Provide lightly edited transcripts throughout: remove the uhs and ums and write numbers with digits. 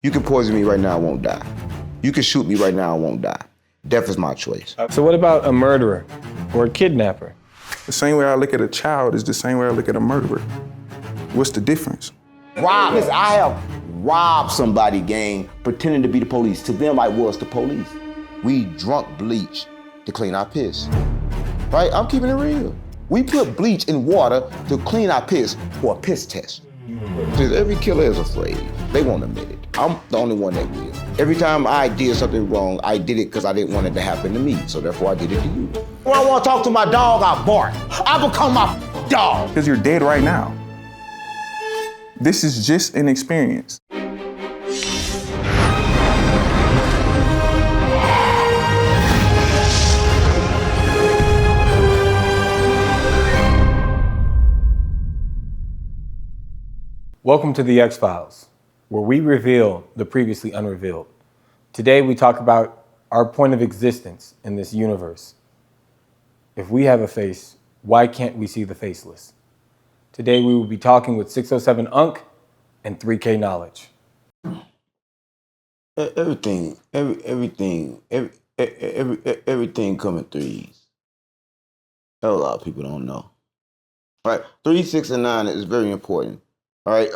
You can poison me right now, I won't die. You can shoot me right now, I won't die. Death is my choice. So what about a murderer or a kidnapper? The same way I look at a child is the same way I look at a murderer. What's the difference? Listen, I have robbed somebody, gang, pretending to be the police. To them, I was the police. We drunk bleach to clean our piss. Right? I'm keeping it real. We put bleach in water to clean our piss for a piss test. Because every killer is afraid. They won't admit it. I'm the only one that will. Every time I did something wrong, I did it because I didn't want it to happen to me. So therefore I did it to you. When I want to talk to my dog, I bark. I become my dog. Because you're dead right now. This is just an experience. Welcome to the X-Files, where we reveal the previously unrevealed. Today we talk about our point of existence in this universe. If we have a face, why can't we see the faceless? Today we will be talking with 607 Unc and 3Knowledge. Everything come in threes. A lot of people don't know. All right, 3, 6, and 9 is very important. All right,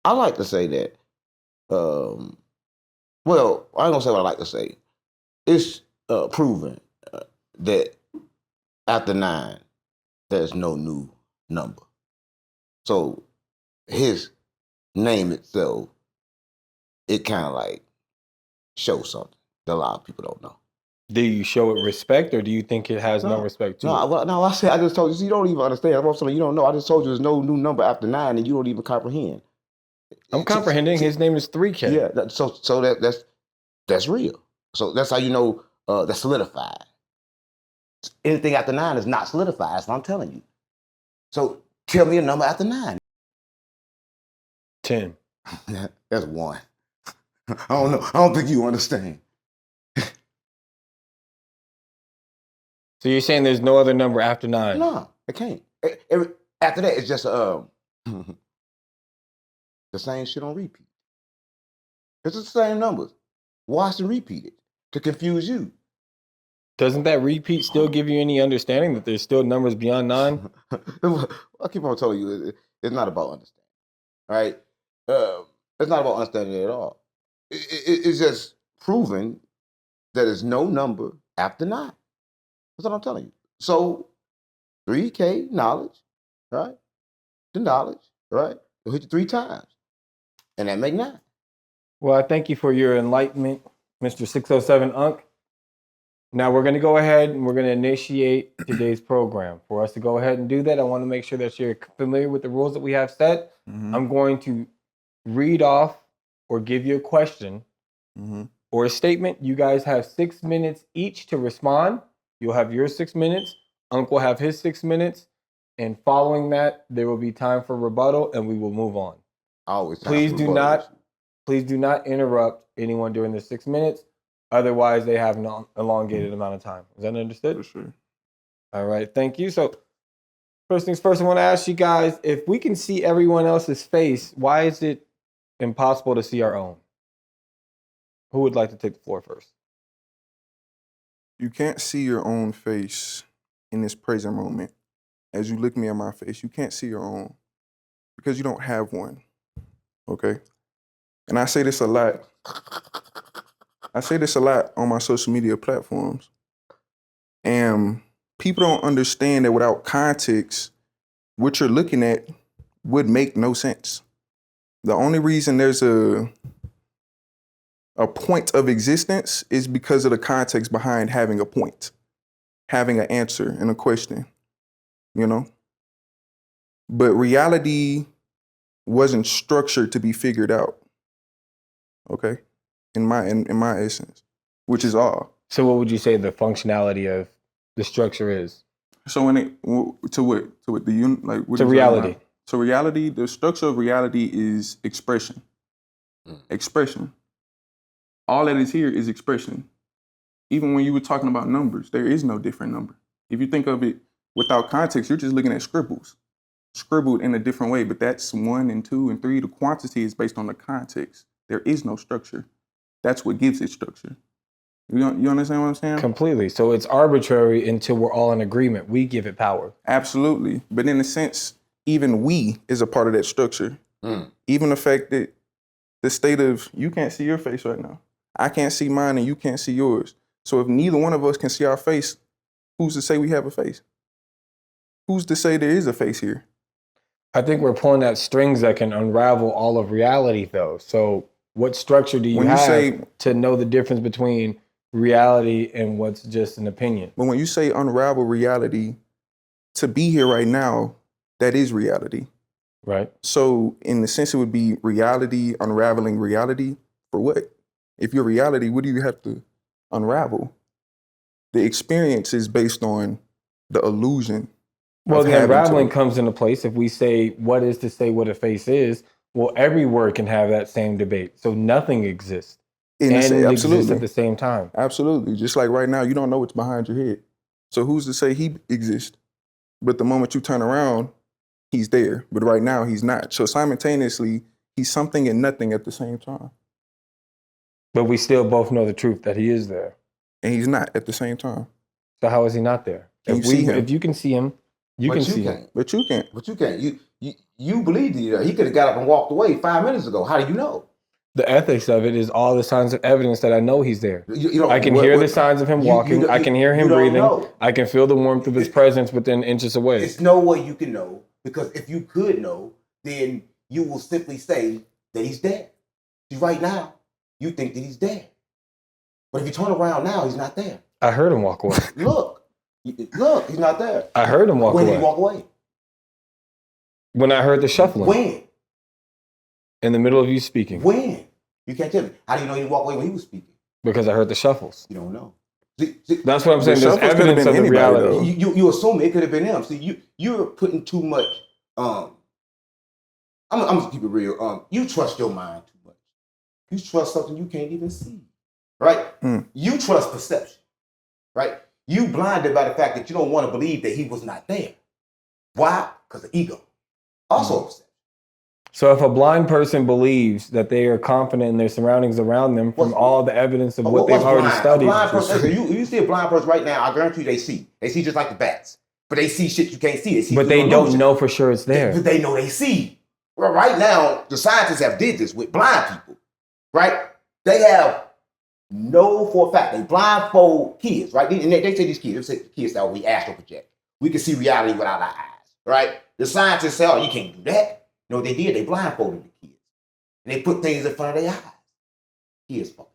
I like to say that. Well, I ain't gonna say what I like to say. It's proven that after 9, there's no new number. So his name itself, it kind of like shows something that a lot of people don't know. Do you show it respect, or do you think it has no respect to it? I just told you. So you don't even understand. I'm something you don't know. I just told you there's no new number after 9, and you don't even comprehend. I'm comprehending. His name is 3K. Yeah. So that's real. So that's how you know that's solidified. Anything after 9 is not solidified. That's what I'm telling you. So tell me a number after 9. 10. That's 1. I don't know. I don't think you understand. So you're saying there's no other number after 9? No, it can't. After that, it's just the same shit on repeat. It's the same numbers. Watch and repeat it to confuse you. Doesn't that repeat still give you any understanding that there's still numbers beyond 9? I keep on telling you, it's not about understanding. All right? It's not about understanding at all. It's just proving that there's no number after 9. That's what I'm telling you. So 3K knowledge, right? The knowledge, right? You'll hit you 3 times. And that make 9. Well, I thank you for your enlightenment, Mr. 607 Unc. Now we're going to go ahead and we're going to initiate today's program. For us to go ahead and do that, I want to make sure that you're familiar with the rules that we have set. Mm-hmm. I'm going to read off or give you a question or a statement. You guys have 6 minutes each to respond. You'll have your 6 minutes. Unc will have his 6 minutes. And following that, there will be time for rebuttal and we will move on. Please do not interrupt anyone during the 6 minutes. Otherwise, they have an elongated amount of time. Is that understood? For sure. All right, thank you. So first things first, I want to ask you guys, if we can see everyone else's face, why is it impossible to see our own? Who would like to take the floor first? You can't see your own face in this present moment. As you look me in my face, you can't see your own because you don't have one, okay? And I say this a lot. I say this a lot on my social media platforms. And people don't understand that without context, what you're looking at would make no sense. The only reason there's a point of existence is because of the context behind having a point, having an answer and a question, you know? But reality wasn't structured to be figured out, okay? In my essence, which is all. So what would you say the functionality of the structure is? So reality. So reality, the structure of reality is expression. Expression. All that is here is expression. Even when you were talking about numbers, there is no different number. If you think of it without context, you're just looking at scribbles. scribbled in a different way, but that's 1 and 2 and 3. The quantity is based on the context. There is no structure. That's what gives it structure. You understand what I'm saying? Completely. So it's arbitrary until we're all in agreement. We give it power. Absolutely. But in a sense, even we is a part of that structure. Even the fact that the state of, you can't see your face right now. I can't see mine and you can't see yours. So if neither one of us can see our face, who's to say we have a face? Who's to say there is a face here? I think we're pulling at strings that can unravel all of reality, though. So what structure do you have to know the difference between reality and what's just an opinion? But when you say unravel reality, to be here right now, that is reality. Right. So in the sense, it would be reality, unraveling reality for what? If you're reality, what do you have to unravel? The experience is based on the illusion. Well, the unraveling comes into place if we say what is to say what a face is. Well, every word can have that same debate. So nothing exists. And it exists at the same time. Absolutely. Just like right now, you don't know what's behind your head. So who's to say he exists? But the moment you turn around, he's there. But right now, he's not. So simultaneously, he's something and nothing at the same time. But we still both know the truth that he is there. And he's not at the same time. So how is he not there? If you can see him, you can see him. But you can't. But you can't. You believed he could have got up and walked away 5 minutes ago. How do you know? The ethics of it is all the signs of evidence that I know he's there. I can hear the signs of him walking. I can hear him breathing. I can feel the warmth of his presence within inches away. There's no way you can know, because if you could know, then you will simply say that he's dead. See, right now, you think that he's dead. But if you turn around now, he's not there. I heard him walk away. Look, he's not there. I heard him walk away. When did he walk away? When I heard the shuffling. When? In the middle of you speaking. When? You can't tell me. How do you know he walked away when he was speaking? Because I heard the shuffles. You don't know. See, that's what I'm saying. There's evidence of the reality. You assume it could have been him. See, you're putting too much. I'm gonna keep it real. You trust your mind too much. You trust something you can't even see, right? You trust perception, right? You blinded by the fact that you don't want to believe that he was not there. Why? Because of ego. Also perception. So if a blind person believes that they are confident in their surroundings around them from all the evidence of what they've already studied. A blind person, you see a blind person right now, I guarantee you they see. They see just like the bats. But they see shit you can't see. They see but they don't know for sure it's there. But they know they see. Well, right now, the scientists have did this with blind people, right? They have know for a fact, they blindfold kids, right? And they say these kids, they say kids that we astral project. We can see reality without our eyes, right? The scientists say, oh, you can't do that. You know what they did? They blindfolded the kids. And they put things in front of their eyes. Kids focus.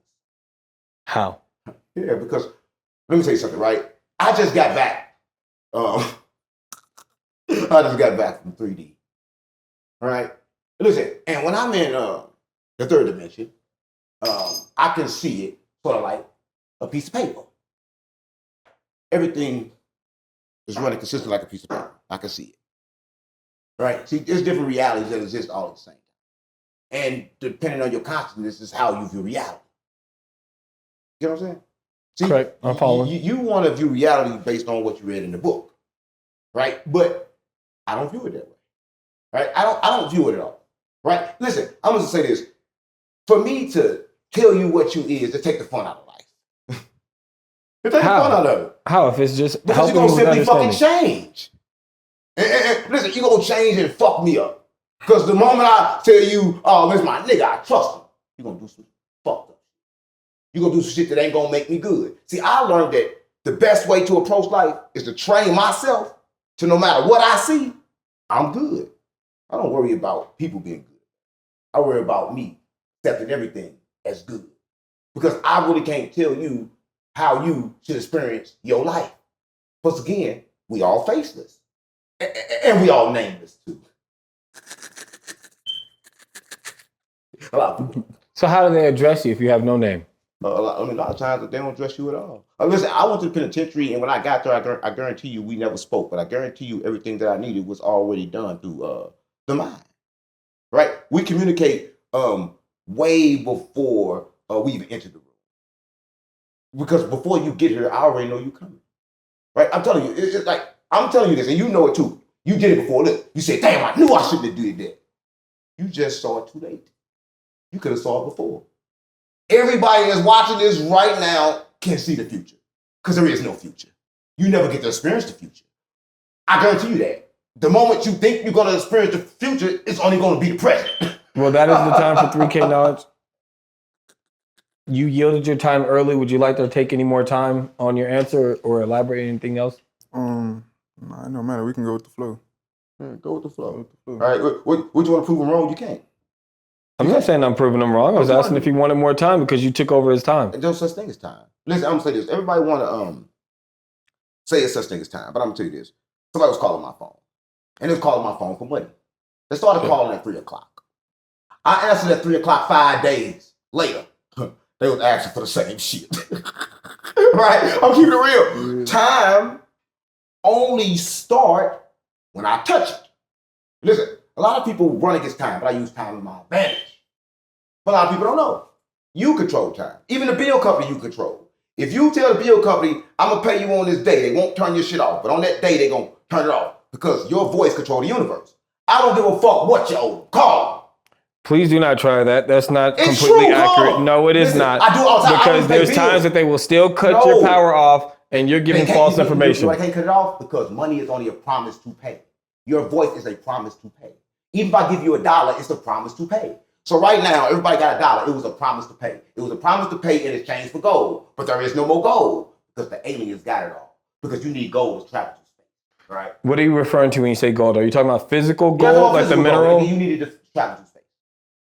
How? Yeah, because, let me tell you something, right? I just got back. I just got back from 3D. All right? Listen, and when I'm in the third dimension, I can see it sort of like a piece of paper. Everything is running consistent like a piece of paper. I can see it. Right? See, there's different realities that exist all at the same time. And depending on your consciousness is how you view reality. You know what I'm saying? See, correct. I'm following. You want to view reality based on what you read in the book. Right? But I don't view it that way. Right? I don't view it at all. Right? Listen, I'm going to say this. For me to tell you what you is to take the fun out of life. To take the fun out of it. How? If it's just because you're going to simply fucking change. And listen, you're going to change and fuck me up. Because the moment I tell you, oh, this is my nigga, I trust him, you're going to do some fucked up. You're going to do some shit that ain't going to make me good. See, I learned that the best way to approach life is to train myself to no matter what I see, I'm good. I don't worry about people being good. I worry about me accepting everything as good. Because I really can't tell you how you should experience your life. Because again, we all faceless. And we all nameless too. A lot of people. So how do they address you if you have no name? A lot of times they don't address you at all. Listen, I went to the penitentiary, and when I got there, I guarantee you we never spoke, but I guarantee you everything that I needed was already done through the mind. Right? We communicate way before we even enter the room. Because before you get here, I already know you're coming. Right? I'm telling you, it's like, I'm telling you this, and you know it too. You did it before. Look, you said, damn, I knew I shouldn't have did that. You just saw it too late. You could have saw it before. Everybody that's watching this right now can see the future because there is no future. You never get to experience the future. I guarantee you that. The moment you think you're going to experience the future, it's only going to be the present. Well, that is the time for 3K Knowledge. You yielded your time early. Would you like to take any more time on your answer or elaborate anything else? Nah, it don't matter. We can go with the flow. Yeah, go with the flow. All right, what you want to prove him wrong? You can't. I'm not saying I'm proving him wrong. I was asking if he wanted more time because you took over his time. There's no such thing as time. Listen, I'm gonna say this. Everybody want to say it's such thing as time, but I'm gonna tell you this. Somebody was calling my phone, and they was calling my phone for money. They started calling at 3:00. I answered at 3:00 5 days later. They was asking for the same shit. Right? I'm keeping it real. Time only start when I touch it. Listen, a lot of people run against time, but I use time in my advantage. But a lot of people don't know. You control time. Even the bill company you control. If you tell the bill company, I'm going to pay you on this day, they won't turn your shit off. But on that day, they're going to turn it off because your voice controls the universe. I don't give a fuck what you owe. Call them. Please do not try that. That's not It's completely true, accurate. Lord. No, it is Listen, not. I do all the time. Because there's times that they will still cut your power off and you're giving false information. You know why I can't cut it off? Because money is only a promise to pay. Your voice is a promise to pay. Even if I give you $1, it's a promise to pay. So right now, everybody got $1. It was a promise to pay. It was a promise to pay in exchange for gold. But there is no more gold because the aliens got it all. Because you need gold to travel to space. Right? What are you referring to when you say gold? Are you talking about physical Yeah, gold, like the mineral? You needed to travel to space.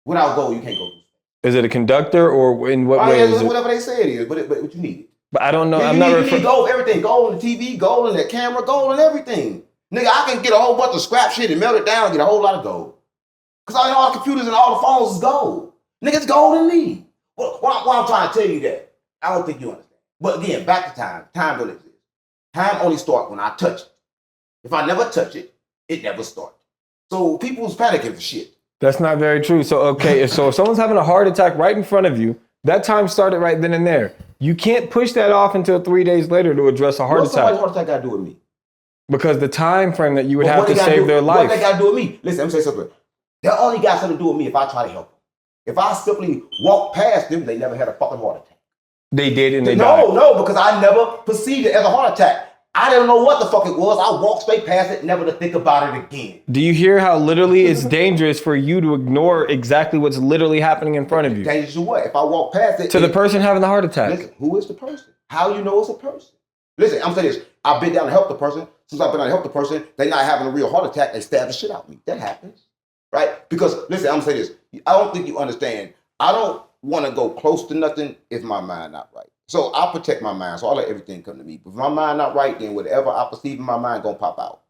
Without gold, you can't go to space. Is it a conductor or in what way is it? Whatever they say it is, but what you need. But I don't know. You need gold for everything. Gold in the TV, gold in the camera, gold in everything. Nigga, I can get a whole bunch of scrap shit and melt it down and get a whole lot of gold. Because all the computers and all the phones is gold. Nigga, it's gold in me. What I'm trying to tell you that, I don't think you understand. But again, back to time. Time don't exist. Time only starts when I touch it. If I never touch it, it never starts. So people's panicking for shit. That's not very true. So, okay, so if someone's having a heart attack right in front of you, that time started right then and there. You can't push that off until 3 days later to address a heart What's attack. somebody's heart attack got to do with me? Because the time frame that you would But have to save their life. What they got to do with me? Listen, let me say something. That only got something to do with me if I try to help them. If I simply walk past them, they never had a fucking heart attack. They did and they died. No, because I never perceived it as a heart attack. I didn't know what the fuck it was. I walked straight past it, never to think about it again. Do you hear how literally it's dangerous for you to ignore exactly what's literally happening in front of you? Dangerous to what? If I walk past it. To the person having the heart attack. Listen, who is the person? How you know it's a person? Listen, I'm saying this. I've been down to help the person. Since I've been down to help the person, they're not having a real heart attack. They stab the shit out of me. That happens. Right? Because, listen, I'm saying this. I don't think you understand. I don't want to go close to nothing if my mind not right. So I protect my mind. So I let everything come to me. But if my mind not right, then whatever I perceive in my mind gonna pop out.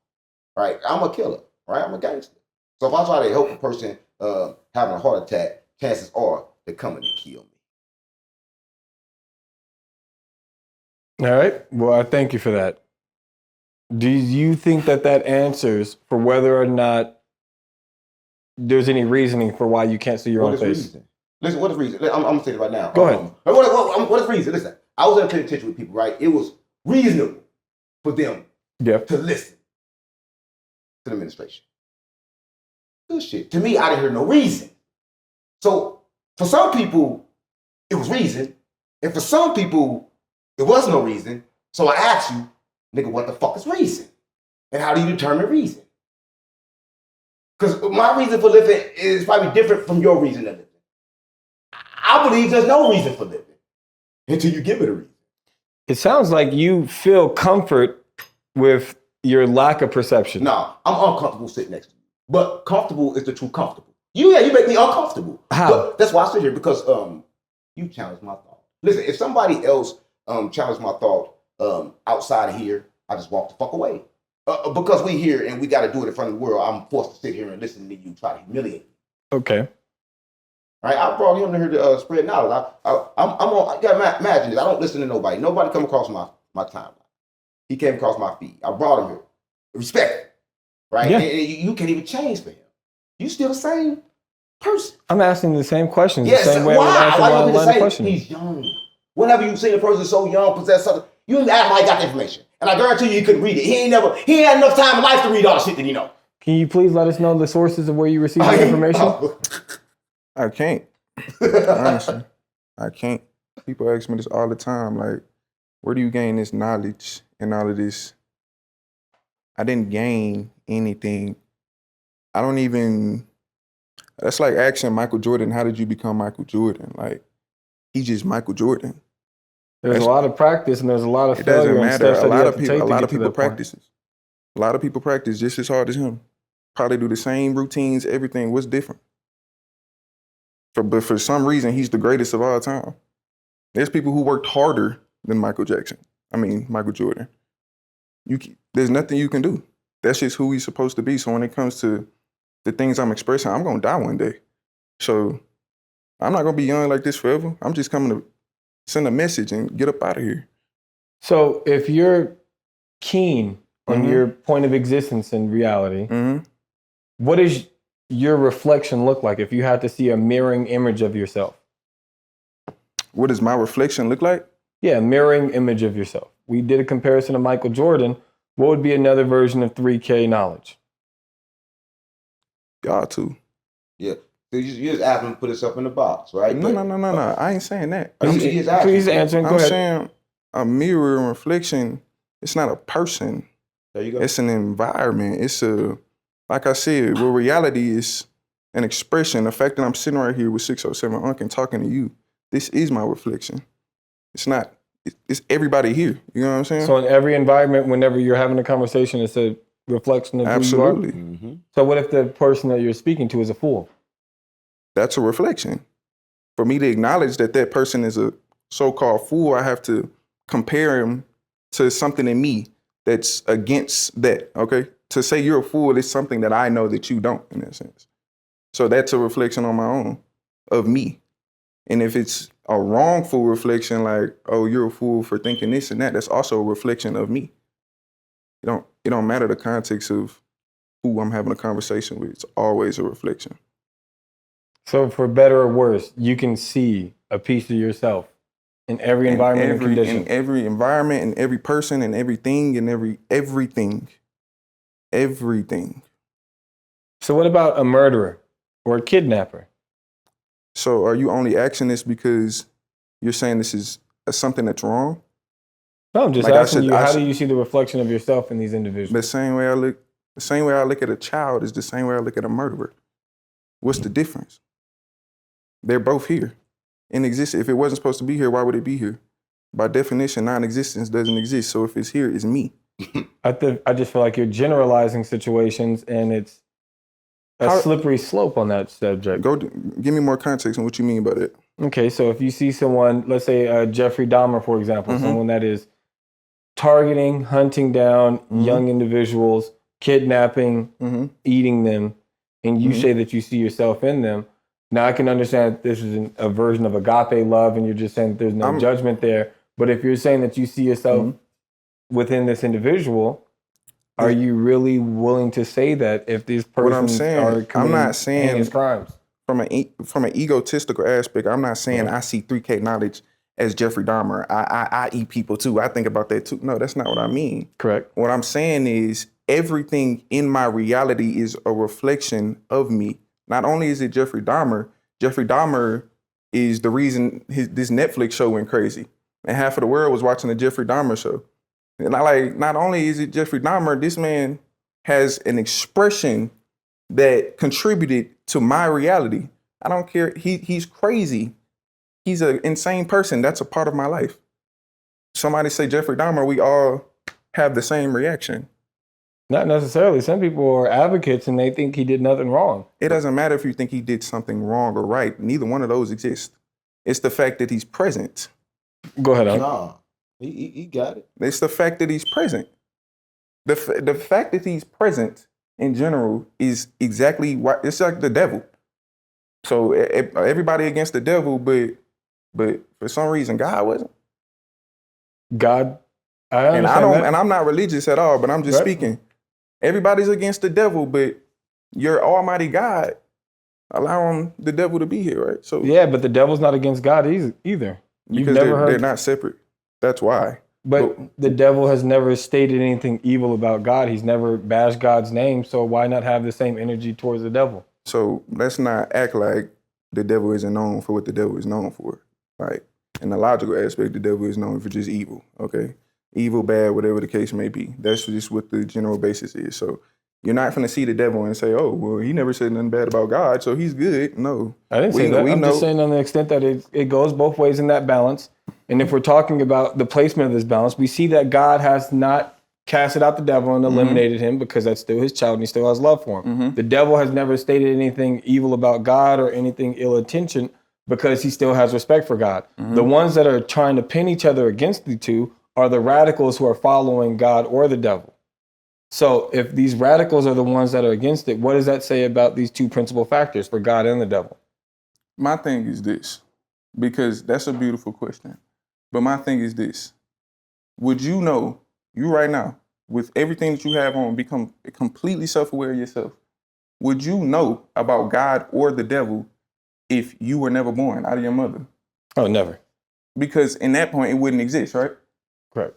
Right? I'm a killer. Right? I'm a gangster. So if I try to help a person having a heart attack, chances are they're coming to kill me. All right. Well, I thank you for that. Do you think that answers for whether or not there's any reasoning for why you can't see your own face? Reason? Listen, what is reason? I'm going to say it right now. Go ahead. What is reason? Listen, I was in a penitentiary with people, right? It was reasonable for them to listen to the administration. Good shit. To me, I didn't hear no reason. So for some people, it was reason. And for some people, it was no reason. So I asked you, nigga, what the fuck is reason? And how do you determine reason? Because my reason for living is probably different from your reason to living. I believe there's no reason for living until you give it a reason. It sounds like you feel comfort with your lack of perception. No, I'm uncomfortable sitting next to you. But comfortable is the true comfortable. You make me uncomfortable. How? But that's why I sit here, because you challenge my thought. Listen, if somebody else challenged my thought outside of here, I just walk the fuck away. Because we here and we got to do it in front of the world, I'm forced to sit here and listen to you try to humiliate me. Okay. Right? I brought him to here to spread knowledge. I gotta imagine this. I don't listen to nobody. Nobody come across my timeline. He came across my feed. I brought him here. Respect him. Right? Yeah. And you can't even change for him. You still the same person. I'm asking the same questions. Yes. The same way Why? I would answer Why one you line of say questioning. he's young? Whenever you see a person so young, possess something, You ask him how he got the information. And I guarantee you he couldn't read it. He ain't had enough time in life to read all the shit that he know. Can you please let us know the sources of where you received the information? I can't. Honestly, I can't. People ask me this all the time, like, where do you gain this knowledge and all of this? I didn't gain anything. I don't even, that's like asking Michael Jordan, how did you become Michael Jordan? Like, he's just Michael Jordan. There's a lot of practice and there's a lot of It failure doesn't and matter. steps A that you lot have of to people, take a to lot get of to people that point. practices. A lot of people practice just as hard as him. Probably do the same routines, everything. What's different? But for some reason, he's the greatest of all time. There's people who worked harder than Michael Jordan. There's nothing you can do. That's just who he's supposed to be. So when it comes to the things I'm expressing, I'm going to die one day. So I'm not going to be young like this forever. I'm just coming to send a message and get up out of here. So if you're keen on your point of existence in reality, what does your reflection look like if you had to see a mirroring image of yourself? What does my reflection look like? Yeah, a mirroring image of yourself. We did a comparison of Michael Jordan. What would be another version of 3Knowledge? God too. Yeah. So you just ask him to put himself in the box, right? No. I ain't saying that. Please answer and go ahead. I'm saying a mirror and reflection, it's not a person. There you go. It's an environment. It's like I said, where reality is an expression. The fact that I'm sitting right here with 607 Unc and talking to you, this is my reflection. It's not, it's everybody here. You know what I'm saying? So in every environment, whenever you're having a conversation, it's a reflection of Absolutely. who you are? So what if the person that you're speaking to is a fool? That's a reflection. For me to acknowledge that that person is a so-called fool, I have to compare him to something in me that's against that, okay? To say you're a fool is something that I know that you don't, in that sense. So that's a reflection on my own, of me. And if it's a wrongful reflection, like, oh, you're a fool for thinking this and that, that's also a reflection of me. It don't matter the context of who I'm having a conversation with. It's always a reflection. So for better or worse, you can see a piece of yourself in every environment and condition. In every environment, and every person, and everything, and everything. Everything. So what about a murderer or a kidnapper? So are you only asking this because you're saying this is something that's wrong? No, I'm just asking you, how do you see the reflection of yourself in these individuals? The same way I look at a child is the same way I look at a murderer. What's the difference? They're both here in existence. If it wasn't supposed to be here, why would it be here? By definition, non-existence doesn't exist. So if it's here, it's me. I just feel like you're generalizing situations, and it's a slippery slope on that subject. Give me more context on what you mean by that. Okay, so if you see someone, let's say Jeffrey Dahmer, for example, someone that is targeting, hunting down young individuals, kidnapping, eating them, and you say that you see yourself in them. Now, I can understand that this is a version of agape love, and you're just saying that there's no judgment there. But if you're saying that you see yourself within this individual, are you really willing to say that if these persons are committing heinous crimes? From an egotistical aspect, I'm not saying I see 3Knowledge as Jeffrey Dahmer. I eat people too. I think about that too. No, that's not what I mean. Correct. What I'm saying is everything in my reality is a reflection of me. Not only is it Jeffrey Dahmer is the reason this Netflix show went crazy. And half of the world was watching the Jeffrey Dahmer show. And not only is it Jeffrey Dahmer, this man has an expression that contributed to my reality. I don't care. He's crazy. He's an insane person. That's a part of my life. Somebody say Jeffrey Dahmer, we all have the same reaction. Not necessarily. Some people are advocates and they think he did nothing wrong. It doesn't matter if you think he did something wrong or right. Neither one of those exist. It's the fact that he's present. Go ahead, No, he got it. It's the fact that he's present. The fact that he's present in general is exactly what it's like the devil. So everybody against the devil, but for some reason God wasn't. God, I understand and I'm not religious at all, but I'm just speaking. Everybody's against the devil, but your Almighty God allowing the devil to be here, right? So yeah, but the devil's not against God either. You've because never heard they're not separate. That's why. But the devil has never stated anything evil about God. He's never bashed God's name. So why not have the same energy towards the devil? So let's not act like the devil isn't known for what the devil is known for. Like, in the logical aspect, the devil is known for just evil, okay? Evil, bad, whatever the case may be. That's just what the general basis is. So you're not going to see the devil and say, oh, well, he never said nothing bad about God, so he's good. No. I didn't say that. I'm just saying on the extent that it goes both ways in that balance. And if we're talking about the placement of this balance, we see that God has not casted out the devil and eliminated him because that's still his child and he still has love for him. The devil has never stated anything evil about God or anything ill-intentioned because he still has respect for God. The ones that are trying to pin each other against the two are the radicals who are following God or the devil. So if these radicals are the ones that are against it, what does that say about these two principal factors for God and the devil? My thing is this, because that's a beautiful question. But my thing is this. Would you know, you right now, with everything that you have on, become completely self-aware of yourself, would you know about God or the devil if you were never born out of your mother? Oh, never. Because in that point, it wouldn't exist, right? Correct.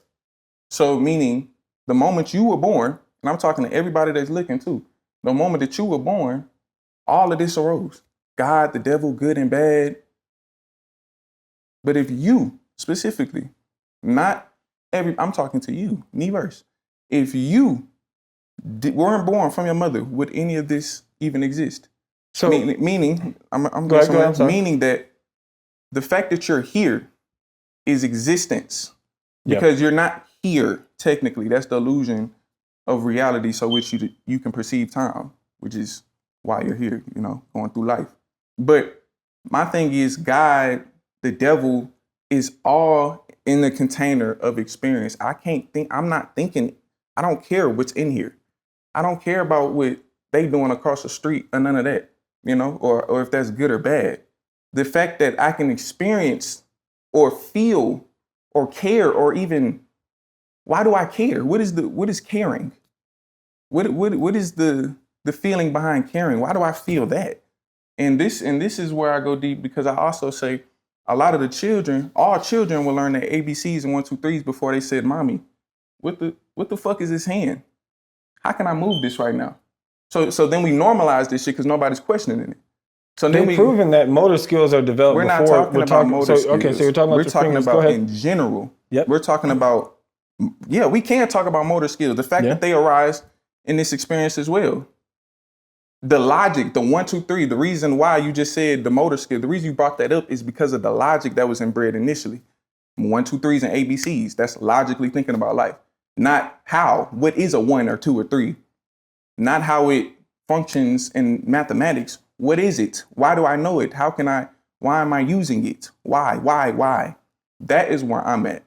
So meaning the moment you were born, and I'm talking to everybody that's looking too, the moment that you were born, all of this arose. God, the devil, good and bad. But if you specifically, I'm talking to you, me verse. If you weren't born from your mother, would any of this even exist? So meaning that the fact that you're here is existence. Because you're not here, technically. That's the illusion of reality, so which you can perceive time, which is why you're here, going through life. But my thing is, God, the devil, is all in the container of experience. I'm not thinking, I don't care what's in here. I don't care about what they doing across the street or none of that, or if that's good or bad. The fact that I can experience or feel or care, or even, why do I care? What is caring? What is the feeling behind caring? Why do I feel that? And this is where I go deep, because I also say a lot of the children, all children will learn their ABCs and 1, 2, 3s before they said, "Mommy, what the fuck is this hand? How can I move this right now?" So then we normalize this shit because nobody's questioning it. So then we've proven that motor skills are developed. We're before. not talking about motor skills. Okay, so you're talking about we're talking fingers. about in general. Yep. We're talking about, we can talk about motor skills. The fact that they arise in this experience as well. The logic, the 1, 2, 3, the reason why you just said the motor skill, the reason you brought that up is because of the logic that was inbred initially. 1, 2, 3s and ABCs. That's logically thinking about life. Not what is a 1 or 2 or 3. Not how it functions in mathematics. What is it? Why do I know it? Why am I using it? Why? That is where I'm at.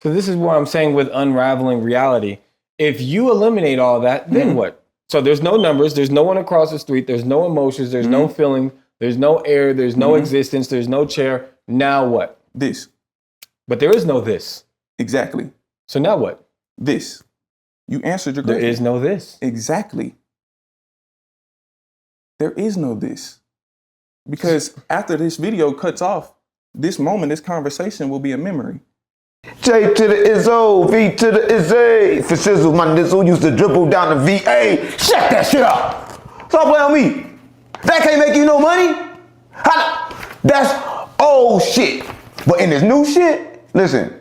So this is what I'm saying with unraveling reality. If you eliminate all that, then what? So there's no numbers, there's no one across the street, there's no emotions, there's no feeling, there's no air, there's no existence, there's no chair. Now what? This. But there is no this. Exactly. So now what? This. You answered your question. There is no this. Exactly. There is no this. Because after this video cuts off, this moment, this conversation will be a memory. J to the Izzo, V to the Izzy. For sizzle, my nizzle used to dribble down the VA. Shut that shit up. Stop playing with me. That can't make you no money. That's old shit. But in this new shit, listen,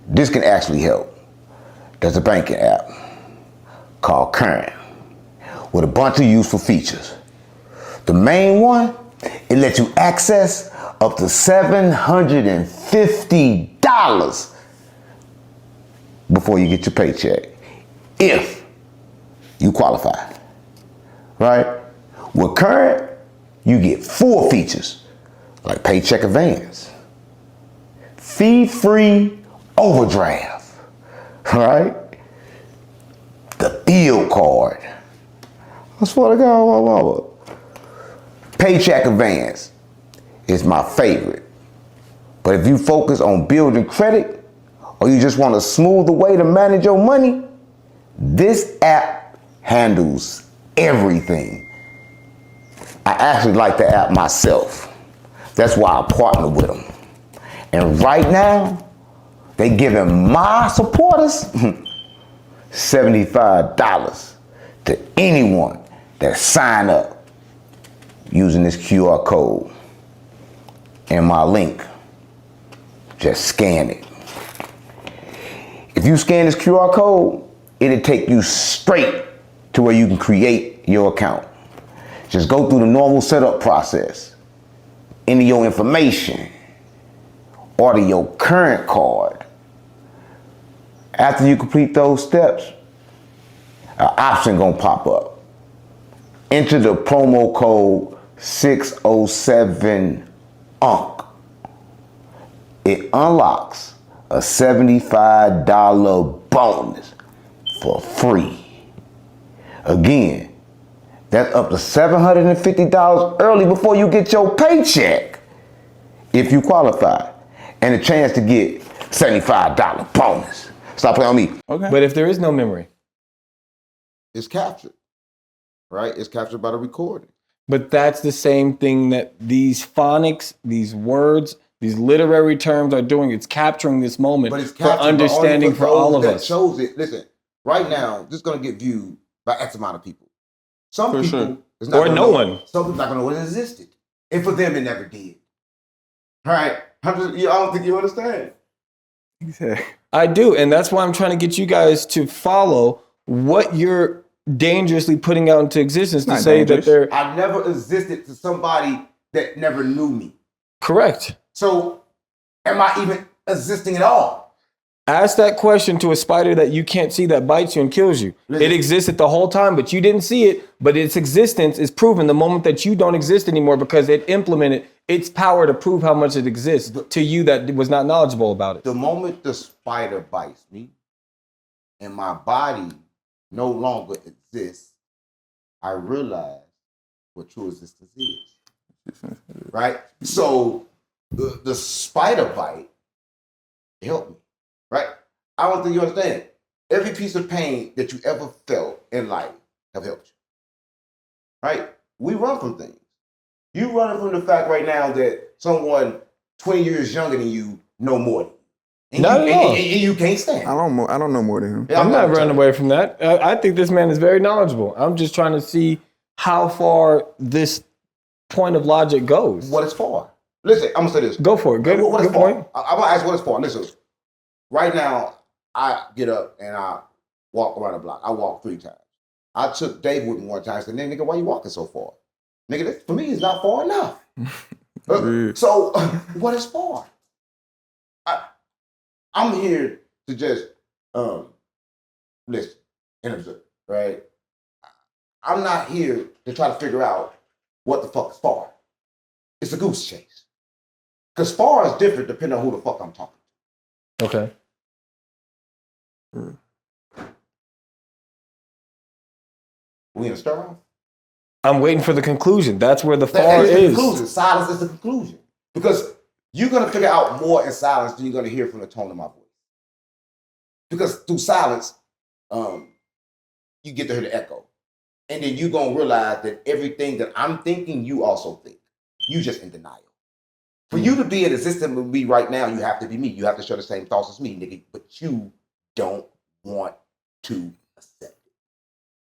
this can actually help. There's a banking app called Current with a bunch of useful features. The main one, it lets you access up to $750 before you get your paycheck, if you qualify, right? With Current, you get 4 features, like paycheck advance, fee-free overdraft, right? The bill card. I swear to God, paycheck advance is my favorite. But if you focus on building credit, or you just want a smoother way to manage your money, this app handles everything. I actually like the app myself. That's why I partner with them. And right now, They giving my supporters $75 to anyone that sign up using this QR code and my link. Just scan it. If you scan this QR code, it'll take you straight to where you can create your account. Just go through the normal setup process. Enter your information. Order your current card. After you complete those steps, an option gonna pop up. Enter the promo code 607UNC. It unlocks a $75 bonus for free. Again, that's up to $750 early before you get your paycheck if you qualify, and a chance to get $75 bonus. Stop playing on me. Okay. But if there is no memory, It's captured, right? It's captured by the recording. but that's the same thing that these phonics, these words, these literary terms are doing. It's capturing this moment But it's for captured understanding for all of that us. shows it. Listen, right now, this is gonna get viewed by X amount of people. Some For people, sure. it's not Or gonna no know- one. Some people not gonna know it existed, and for them, it never did. All right, I don't think you understand. Exactly. I do, and that's why I'm trying to get you guys to follow what you're dangerously putting out into existence to Not say dangerous. that they're I never existed to somebody that never knew me. correct. So, am I even existing at all? Ask that question to a spider that you can't see that bites you and kills you. Listen. It existed the whole time, but you didn't see it. But its existence is proven the moment that you don't exist anymore because it implemented its power to prove how much it exists to you that was not knowledgeable about it. The moment the spider bites me and my body no longer exists, I realize what true existence is. Right? So the spider bite helped me. Right? I don't think you understand. Every piece of pain that you ever felt in life have helped you. Right? We run from things. You running from the fact right now that someone 20 years younger than you know more than you. And Not you, at all. and you can't stand it. I don't know more than him. Yeah, I'm not telling running you. away from that. I think this man is very knowledgeable. I'm just trying to see how far this point of logic goes. What it's for. Listen, I'm gonna say this. Go for it. Good, What it's good for. point. I'm gonna ask what it's for. Listen, right now, I get up and I walk around the block. I walk 3 times. I took Dave with me one time and said, nigga, why you walking so far? Nigga, this, for me, it's not far enough. So, what it's for? I'm here to just listen and observe, right? I'm not here to try to figure out what the fuck is far. It's a goose chase. Because far is different depending on who the fuck I'm talking to. Okay. We gonna start off? I'm waiting for the conclusion. That's where the far That is the is. conclusion. Silence is the conclusion. Because you're gonna figure out more in silence than you're gonna hear from the tone of my voice. Because through silence, you get to hear the echo. And then you're gonna realize that everything that I'm thinking, you also think. You just in denial. For you to be in existence with me right now, you have to be me. You have to share the same thoughts as me, nigga. But you don't want to accept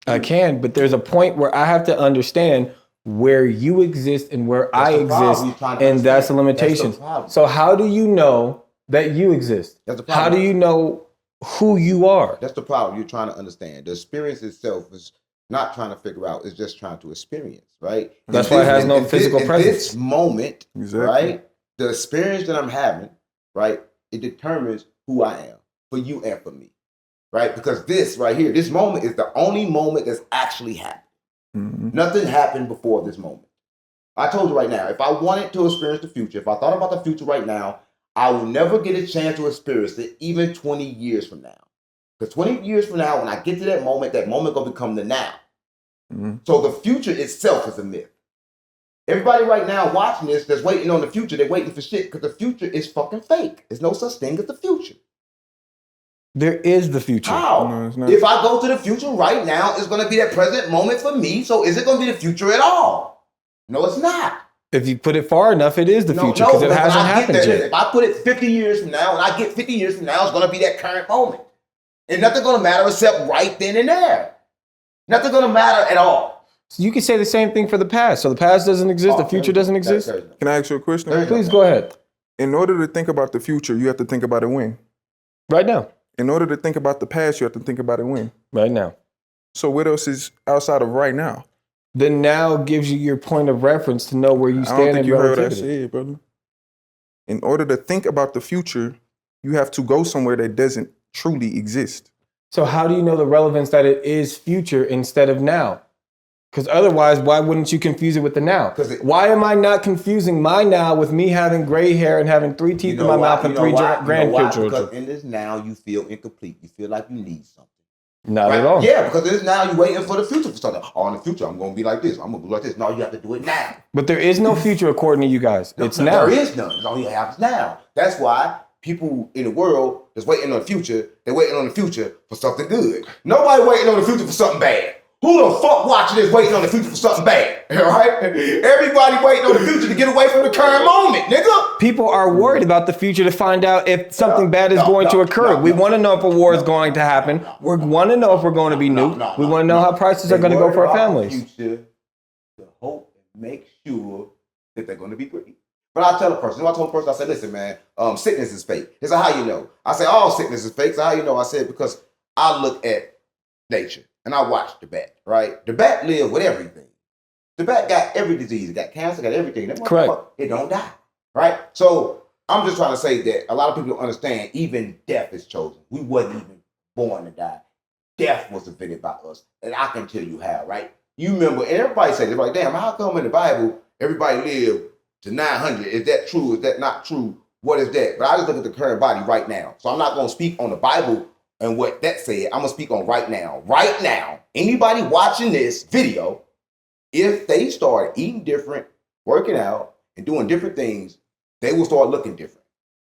it. I can, but there's a point where I have to understand where you exist and where That's I the problem. exist, You're trying to and that's the understand. That's the limitation. problem. So how do you know that you exist? That's the How problem. do you know who you are? That's the problem you're trying to understand. The experience itself is not trying to figure out, it's just trying to experience, right? That's why it has no physical in presence. this moment, Exactly. right? The experience that I'm having, right? It determines who I am for you and for me, right? Because this right here, this moment is the only moment that's actually happened. Mhm. Nothing happened before this moment. I told you right now, if I wanted to experience the future, if I thought about the future right now, I will never get a chance to experience it even 20 years from now. Because 20 years from now, when I get to that moment gonna become the now. Mhm. So the future itself is a myth. Everybody right now watching this that's waiting on the future, they're waiting for shit because the future is fucking fake. There's no such thing as the future. There is the future. How? No, it's not. If I go to the future right now, it's gonna be that present moment for me. So is it gonna be the future at all? No, it's not. If you put it far enough, it is the future because it hasn't happened yet. If I put it 50 years from now, and I get 50 years from now, it's going to be that current moment. And nothing's going to matter except right then and there. Nothing's going to matter at all. So you can say the same thing for the past. So the past doesn't exist, the future doesn't exist. Can I ask you a question? Please go ahead. In order to think about the future, you have to think about it when? Right now. In order to think about the past, you have to think about it when? Right now. So what else is outside of right now? The now gives you your point of reference to know where you stand I don't think in you heard relativity. what I said, brother. In order to think about the future, you have to go somewhere that doesn't truly exist. So how do you know the relevance that it is future instead of now? Because otherwise, why wouldn't you confuse it with the now? Why am I not confusing my now with me having gray hair and having 3 teeth in my mouth and 3 grandchildren? Because in this now, you feel incomplete. You feel like you need something. Not at all. Yeah, because this now you're waiting for the future for something. Oh, in the future, I'm going to be like this. I'm going to be like this. No, you have to do it now. But there is no future according to you guys. It's now. There is none. It's only happens now. That's why people in the world that's waiting on the future, they're waiting on the future for something good. Nobody waiting on the future for something bad. Who the fuck watching this waiting on the future for something bad? Right? Everybody waiting on the future to get away from the current moment, nigga. People are worried about the future to find out if something bad is going to occur. We want to know if a war is going to happen. We want to know if we're going to be nuked. We want to know how prices are going to go for our families. Future to hope and make sure that they're going to be free. But I tell a person, I told a person, I said, listen, man, sickness is fake. They said, how you know? I said, all sickness is fake. So how you know? I said, because I look at nature. And I watched the bat, right? The bat live with everything. The bat got every disease. It got cancer, got everything. That Correct. It don't die, right? So I'm just trying to say that a lot of people don't understand even death is chosen. We wasn't even born to die. Death was invented by us. And I can tell you how, right? You remember, and everybody says, they're like, damn, how come in the Bible, everybody lived to 900? Is that true? Is that not true? What is that? But I just look at the current body right now. So I'm not going to speak on the Bible and what that said. I'm going to speak on right now. Right now, anybody watching this video, if they start eating different, working out, and doing different things, they will start looking different.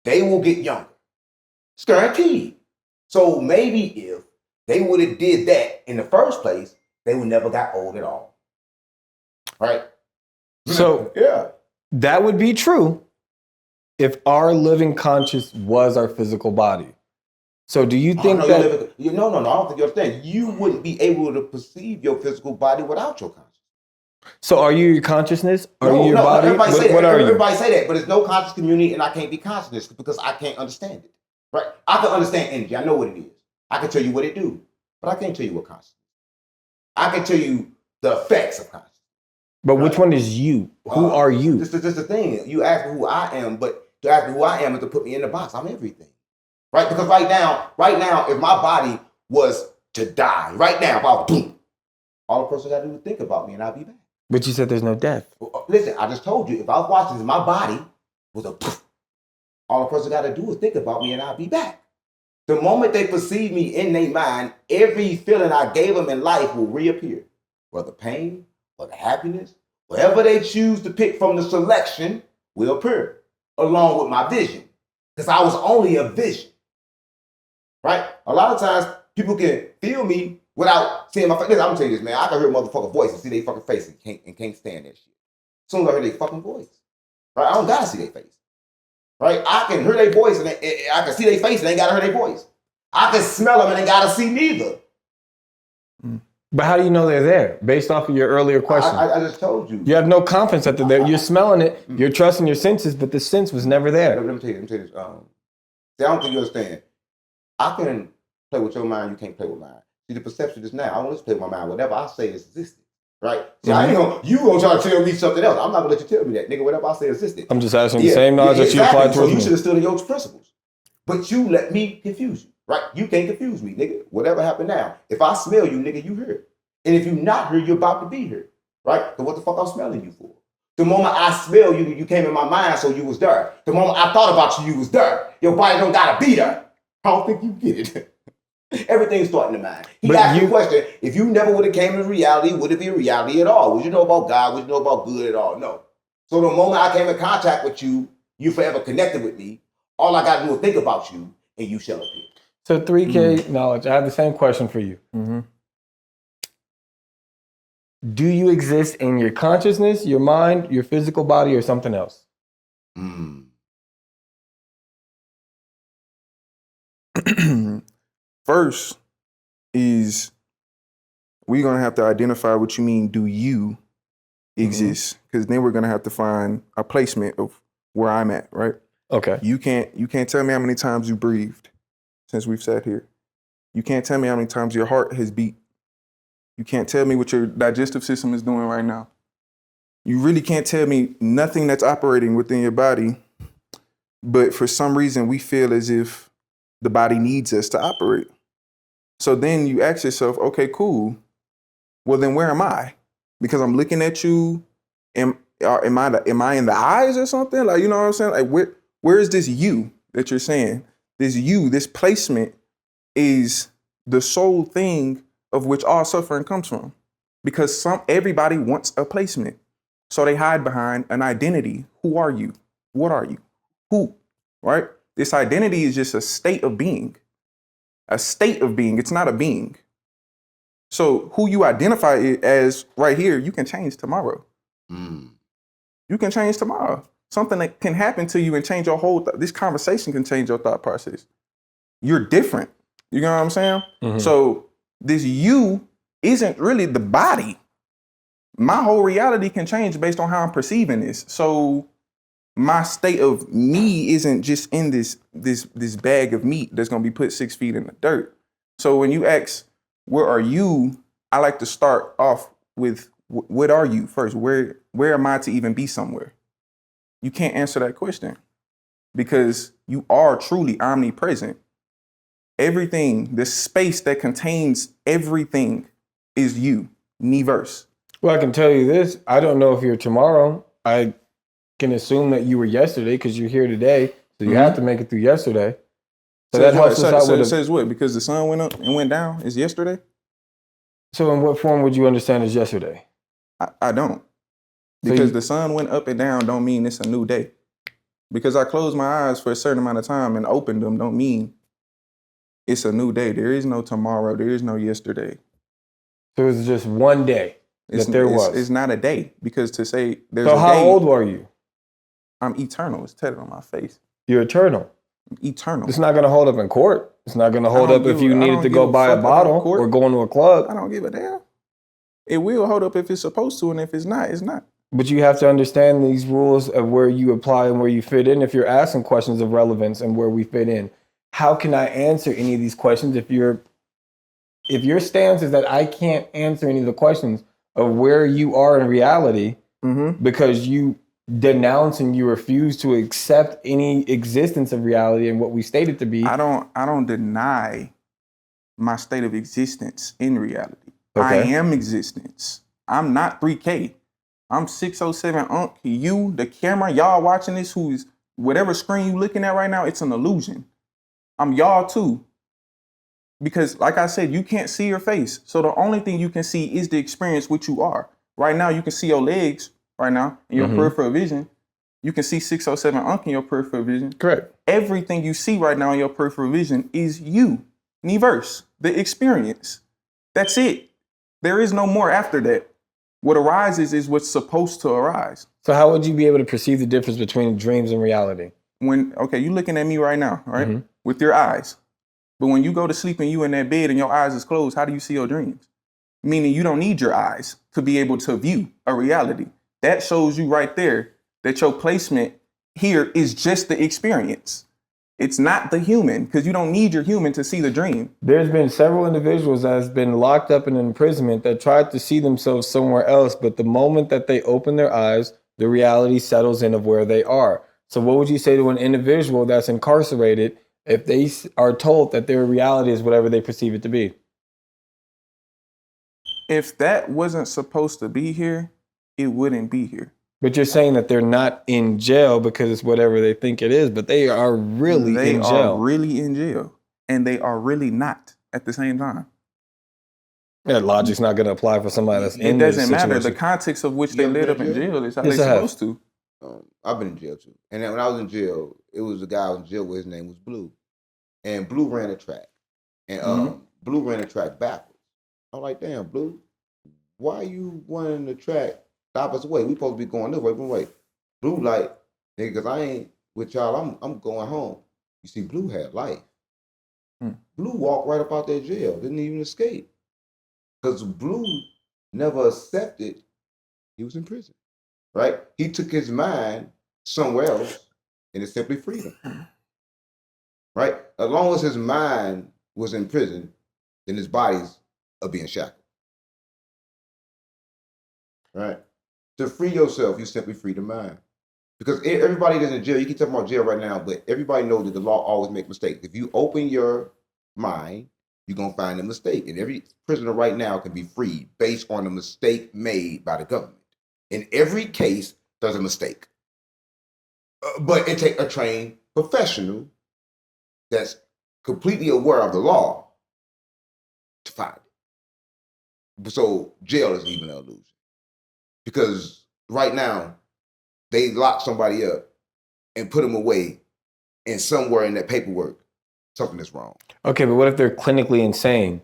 They will get younger. It's guaranteed. So maybe if they would have did that in the first place, they would never got old at all. Right? So yeah, that would be true if our living conscious was our physical body. So do you think no, I don't think you understand. You wouldn't be able to perceive your physical body without your consciousness. So are you your consciousness? Are you your body? Everybody say what that. are you? Everybody say that, but there's no conscious community, and I can't be consciousness because I can't understand it. Right? I can understand energy. I know what it is. I can tell you what it do, but I can't tell you what consciousness. I can tell you the effects of consciousness. But which one is you? Who are you? This is the thing. You ask me who I am, but to ask me who I am is to put me in the box. I'm everything. Right? Because right now, if my body was to die, right now, if I was boom, all the person got to do is think about me and I'll be back. But you said there's no death. Listen, I just told you, if I was watching this, my body was a poof, all the person got to do is think about me and I'll be back. The moment they perceive me in their mind, every feeling I gave them in life will reappear. Whether pain, whether happiness, whatever they choose to pick from the selection will appear, along with my vision. Because I was only a vision. Right? A lot of times, people can feel me without seeing my face. Listen, I'm gonna tell you this, man. I can hear a motherfucking voice and see their fucking face and can't stand that shit. As soon as I hear their fucking voice. Right? I don't gotta see their face. Right? I can hear their voice and I can see their face and ain't gotta hear their voice. I can smell them and ain't gotta see neither. But how do you know they're there? Based off of your earlier question. I just told you. You have no confidence that they're there. You're smelling it. You're trusting your senses, but the sense was never there. Let me tell you this. See, I don't think you understand. I can play with your mind, you can't play with mine. See, the perception is now. I don't let you play with my mind. Whatever I say is existed. Right? See, I ain't gonna, you gonna try to tell me something else. I'm not gonna let you tell me that, nigga. Whatever I say existed. I'm just asking the same knowledge that you applied towards me. So you should have stood in your principles. But you let me confuse you. Right? You can't confuse me, nigga. Whatever happened now. If I smell you, nigga, you here. And if you're not here, you're about to be here. Right? So what the fuck I'm smelling you for? The moment I smell you, you came in my mind, so you was there. The moment I thought about you, you was there. Your body don't gotta be there. I don't think you get it. Everything's starting to mind. He asked you a question. If you never would have came into reality, would it be a reality at all? Would you know about God? Would you know about good at all? No. So the moment I came in contact with you, you forever connected with me. All I got to do is think about you, and you shall appear. So 3K knowledge. I have the same question for you. Do you exist in your consciousness, your mind, your physical body, or something else? First is we're going to have to identify what you mean, do you exist? Because then we're going to have to find a placement of where I'm at, right? Okay. You can't tell me how many times you breathed since we've sat here. You can't tell me how many times your heart has beat. You can't tell me what your digestive system is doing right now. You really can't tell me nothing that's operating within your body. But for some reason, we feel as if the body needs us to operate. So then you ask yourself, okay, cool. Well, then where am I? Because I'm looking at you. Am I in the eyes or something? Like, you know what I'm saying? Like, where is this you that you're saying? This you, this placement is the sole thing of which all suffering comes from. Because everybody wants a placement. So they hide behind an identity. Who are you? What are you? Who? Right? This identity is just a state of being. A state of being. It's not a being. So who you identify as right here, you can change tomorrow. You can change tomorrow. Something that can happen to you and change your whole, this conversation can change your thought process. You're different. You know what I'm saying? So this you isn't really the body. My whole reality can change based on how I'm perceiving this. So my state of me isn't just in this bag of meat that's going to be put 6 feet in the dirt. So when you ask, where are you? I like to start off with, what are you first? Where am I to even be somewhere? You can't answer that question because you are truly omnipresent. Everything, the space that contains everything is you, universe. Well, I can tell you this. I don't know if you're tomorrow. I can assume that you were yesterday because you're here today. So you have to make it through yesterday. So that helps us out with says what? Because the sun went up and went down is yesterday? So in what form would you understand as yesterday? I don't. Because the sun went up and down don't mean it's a new day. Because I closed my eyes for a certain amount of time and opened them don't mean it's a new day. There is no tomorrow. There is no yesterday. So it's just one day that there was. It's not a day. Because to say there's a day. So how old are you? I'm eternal. It's tatted on my face. You're eternal. I'm eternal. It's not going to hold up in court. It's not going to hold up if you needed to go buy a bottle or go into a club. I don't give a damn. It will hold up if it's supposed to, and if it's not, it's not. But you have to understand these rules of where you apply and where you fit in. If you're asking questions of relevance and where we fit in, how can I answer any of these questions if your stance is that I can't answer any of the questions of where you are in reality because you denounce and you refuse to accept any existence of reality and what we stated to be? I don't deny my state of existence in reality. Okay. I am existence. I'm not 3K. I'm 607 Unc. You, the camera, y'all watching this, who's whatever screen you looking at right now, it's an illusion. I'm y'all too. Because like I said, you can't see your face. So the only thing you can see is the experience which you are. Right now, you can see your legs right now in your peripheral vision. You can see 607 Unc in your peripheral vision. Correct. Everything you see right now in your peripheral vision is you, universe, the experience. That's it. There is no more after that. What arises is what's supposed to arise. So how would you be able to perceive the difference between dreams and reality? Okay, you're looking at me right now, right? With your eyes. But when you go to sleep and you in that bed and your eyes is closed, how do you see your dreams? Meaning you don't need your eyes to be able to view a reality. That shows you right there that your placement here is just the experience. It's not the human, because you don't need your human to see the dream. There's been several individuals that has been locked up in imprisonment that tried to see themselves somewhere else, but the moment that they open their eyes, the reality settles in of where they are. So what would you say to an individual that's incarcerated if they are told that their reality is whatever they perceive it to be? If that wasn't supposed to be here, it wouldn't be here. But you're saying that they're not in jail because it's whatever they think it is, but they are really in jail. They are really in jail, and they are really not at the same time. That logic's not going to apply for somebody that's in this situation. It doesn't matter. The context of which they live up in jail is how they're supposed to. I've been in jail too. And then when I was in jail, it was a guy I was in jail with, his name was Blue. And Blue ran a track. And Blue ran a track backwards. I'm like, damn, Blue, why you running the track the opposite way? We supposed to be going this way, one way. Blue like, nigga, cause I ain't with y'all. I'm going home. You see, Blue had life. Blue walked right up out that jail. Didn't even escape. Because Blue never accepted he was in prison. Right? He took his mind somewhere else, and it's simply freedom. Right? As long as his mind was in prison, then his body's are being shackled. Right? To free yourself, you simply free the mind. Because everybody that's in jail, you can talk about jail right now, but everybody knows that the law always makes mistakes. If you open your mind, you're going to find a mistake. And every prisoner right now can be freed based on a mistake made by the government. In every case, there's a mistake. But it takes a trained professional that's completely aware of the law to find it. So jail isn't even an illusion. Because right now, they lock somebody up and put them away, and somewhere in that paperwork, something is wrong. Okay, but what if they're clinically insane?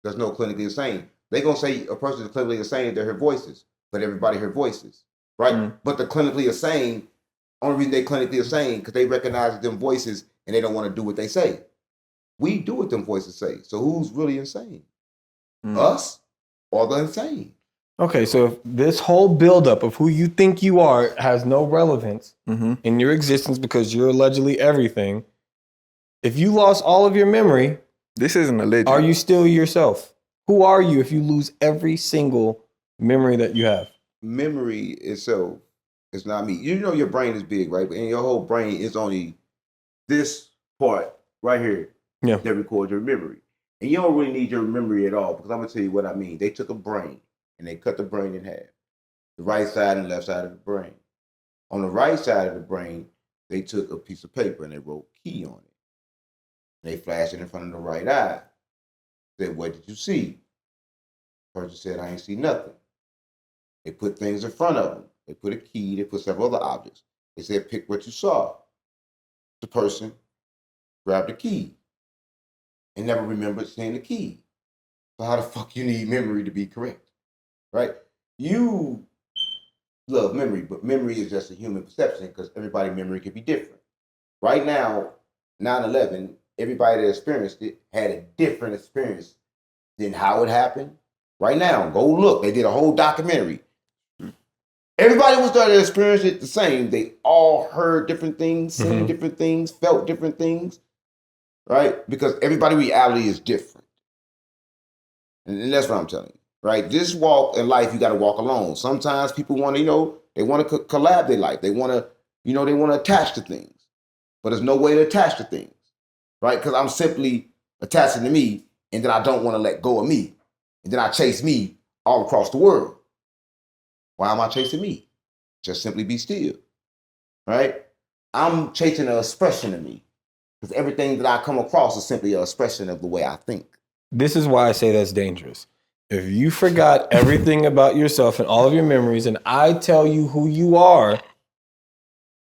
There's no clinically insane. They're going to say a person is clinically insane if they hear voices, but everybody hears voices, right? Mm-hmm. But the clinically insane, only reason they clinically insane because they recognize them voices and they don't want to do what they say. We do what them voices say. So who's really insane? Us or the insane? Okay, so if this whole buildup of who you think you are has no relevance in your existence because you're allegedly everything, if you lost all of your memory, this isn't alleged. Are you still yourself? Who are you if you lose every single memory that you have? Memory itself is not me. You know your brain is big, right? And your whole brain is only this part right here that records your memory. And you don't really need your memory at all because I'm going to tell you what I mean. They took a brain and they cut the brain in half. The right side and left side of the brain. On the right side of the brain, they took a piece of paper and they wrote key on it. They flashed it in front of the right eye. Said, what did you see? The person said, I ain't see nothing. They put things in front of them. They put a key, they put several other objects. They said, pick what you saw. The person grabbed the key and never remembered seeing the key. So how the fuck you need memory to be correct? Right? You love memory, but memory is just a human perception because everybody's memory can be different. Right now, 9/11, everybody that experienced it had a different experience than how it happened. Right now, go look. They did a whole documentary. Everybody was there to experience it the same. They all heard different things, seen different things, felt different things, right? Because everybody's reality is different. And that's what I'm telling you, right? This walk in life, you got to walk alone. Sometimes people want to, they want to collab their life. They want to, they want to attach to things. But there's no way to attach to things, right? Because I'm simply attaching to me, and then I don't want to let go of me. And then I chase me all across the world. Why am I chasing me? Just simply be still, right? I'm chasing an expression of me because everything that I come across is simply an expression of the way I think. This is why I say that's dangerous. If you forgot everything about yourself and all of your memories, and I tell you who you are,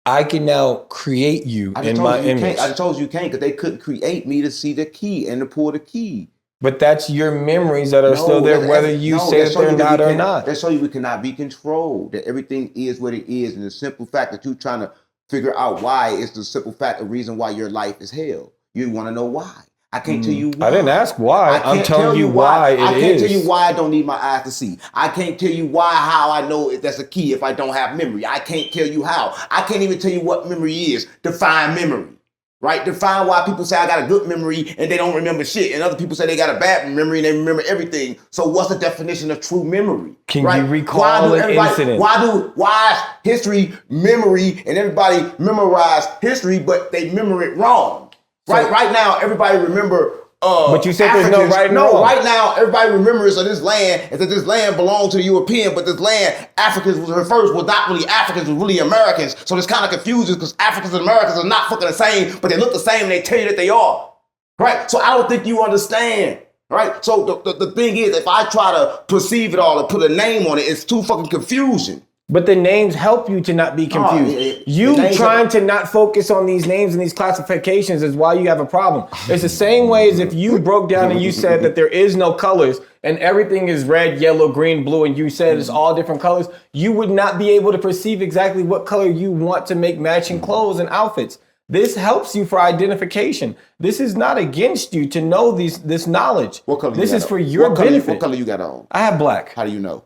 I can now create you in my image. I told you you can't because they couldn't create me to see the key and to pull the key. But that's your memories that are still there, whether you say that they're not or not. They show you we cannot be controlled, that everything is what it is. And the simple fact that you're trying to figure out why is the simple fact, the reason why your life is hell. You want to know why. I can't tell you why. I didn't ask why. I'm telling you why it is. I can't tell you why I don't need my eyes to see. I can't tell you how I know if that's a key if I don't have memory. I can't tell you how. I can't even tell you what memory is. Define memory. Right? Define why people say I got a good memory and they don't remember shit. And other people say they got a bad memory and they remember everything. So what's the definition of true memory? Can you recall an incident? Why history, memory, and everybody memorize history, but they remember it wrong? Right now, everybody remember but you said Africans. There's no right and wrong. Right now, everybody remembers of this land is that this land belonged to the European, but this land, Africans was not really Africans, was really Americans. So this kind of confuses because Africans and Americans are not fucking the same, but they look the same and they tell you that they are. Right? So I don't think you understand. Right? So the thing is, if I try to perceive it all and put a name on it, it's too fucking confusing. But the names help you to not be confused. You trying to not focus on these names and these classifications is why you have a problem. It's the same way as if you broke down and you said that there is no colors and everything is red, yellow, green, blue, and you said it's all different colors, you would not be able to perceive exactly what color you want to make matching clothes and outfits. This helps you for identification. This is not against you to know this knowledge. What color this you is got for on? your benefit. What color you got on? I have black. How do you know?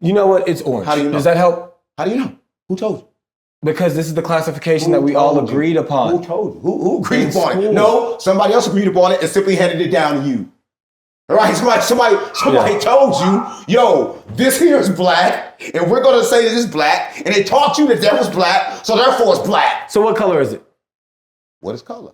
You know what? It's orange. How do you know? Does that help? How do you know? Who told you? Because this is the classification that we all agreed upon. Who told you? Who agreed upon school. it? No, somebody else agreed upon it and simply handed it down to you. All right, somebody told you, yo, this here is black, and we're gonna say that it's black, and they taught you that that was black, so therefore it's black. So what color is it? What is color?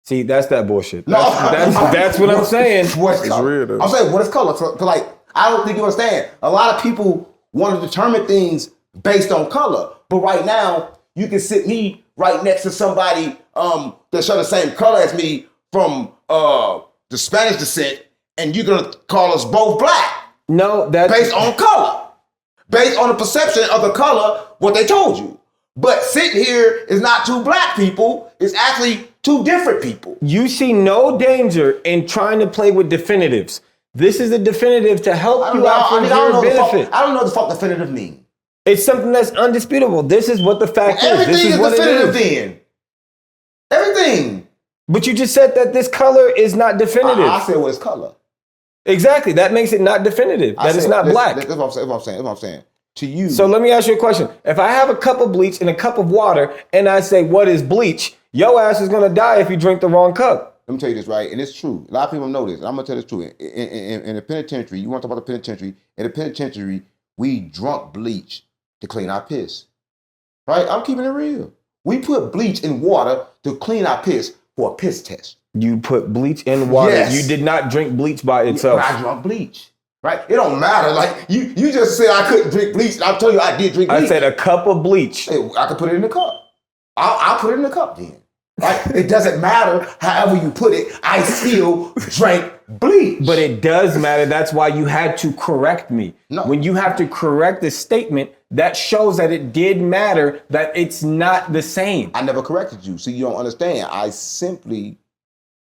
See, that's that bullshit. No, That's what I'm saying. What's color? real, though. I'm saying, what is color? So, like, I don't think you understand. A lot of people want to determine things based on color, but right now you can sit me right next to somebody that share the same color as me from the Spanish descent, and you're gonna call us both black. No, that's Based on color. Based on the perception of the color, what they told you. But sitting here is not two black people, it's actually two different people. you see no danger in trying to play with definitives. This is a definitive to help you out for your benefit. I don't know what the fuck definitive mean. It's something that's undisputable. This is what the fact is. This Everything is is what definitive it is. then. Everything. But you just said that this color is not definitive. I said what is color. Exactly. That makes it not definitive. That it's not black. That's what I'm saying. To you. So let me ask you a question. If I have a cup of bleach and a cup of water and I say, what is bleach? Your ass is going to die if you drink the wrong cup. Let me tell you this, right? And it's true. A lot of people know this. And I'm going to tell this truth. In the penitentiary, you want to talk about the penitentiary. In the penitentiary, we drunk bleach to clean our piss. Right? I'm keeping it real. We put bleach in water to clean our piss for a piss test. You put bleach in water. Yes. You did not drink bleach by itself. But I drunk bleach. Right? It don't matter. Like, you just said I couldn't drink bleach. And I'll tell you I did drink bleach. I said a cup of bleach. Hey, I could put it in the cup. I'll put it in the cup then. Right? It doesn't matter however you put it. I still drank bleach. But it does matter. That's why you had to correct me. No. When you have to correct the statement, that shows that it did matter, that it's not the same. I never corrected you. So you don't understand. I simply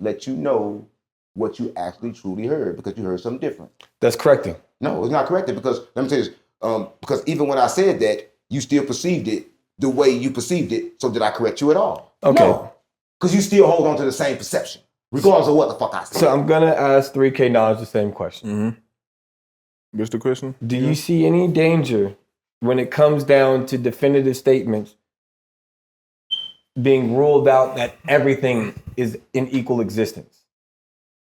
let you know what you actually truly heard because you heard something different. That's correcting. No, it's not corrected because, let me tell you this, because even when I said that, you still perceived it the way you perceived it. So did I correct you at all? Okay. No, because you still hold on to the same perception, regardless of what the fuck I said. So I'm going to ask 3K Knowledge the same question. Mm-hmm. What's the question? Do you see any danger when it comes down to definitive statements being ruled out that everything is in equal existence?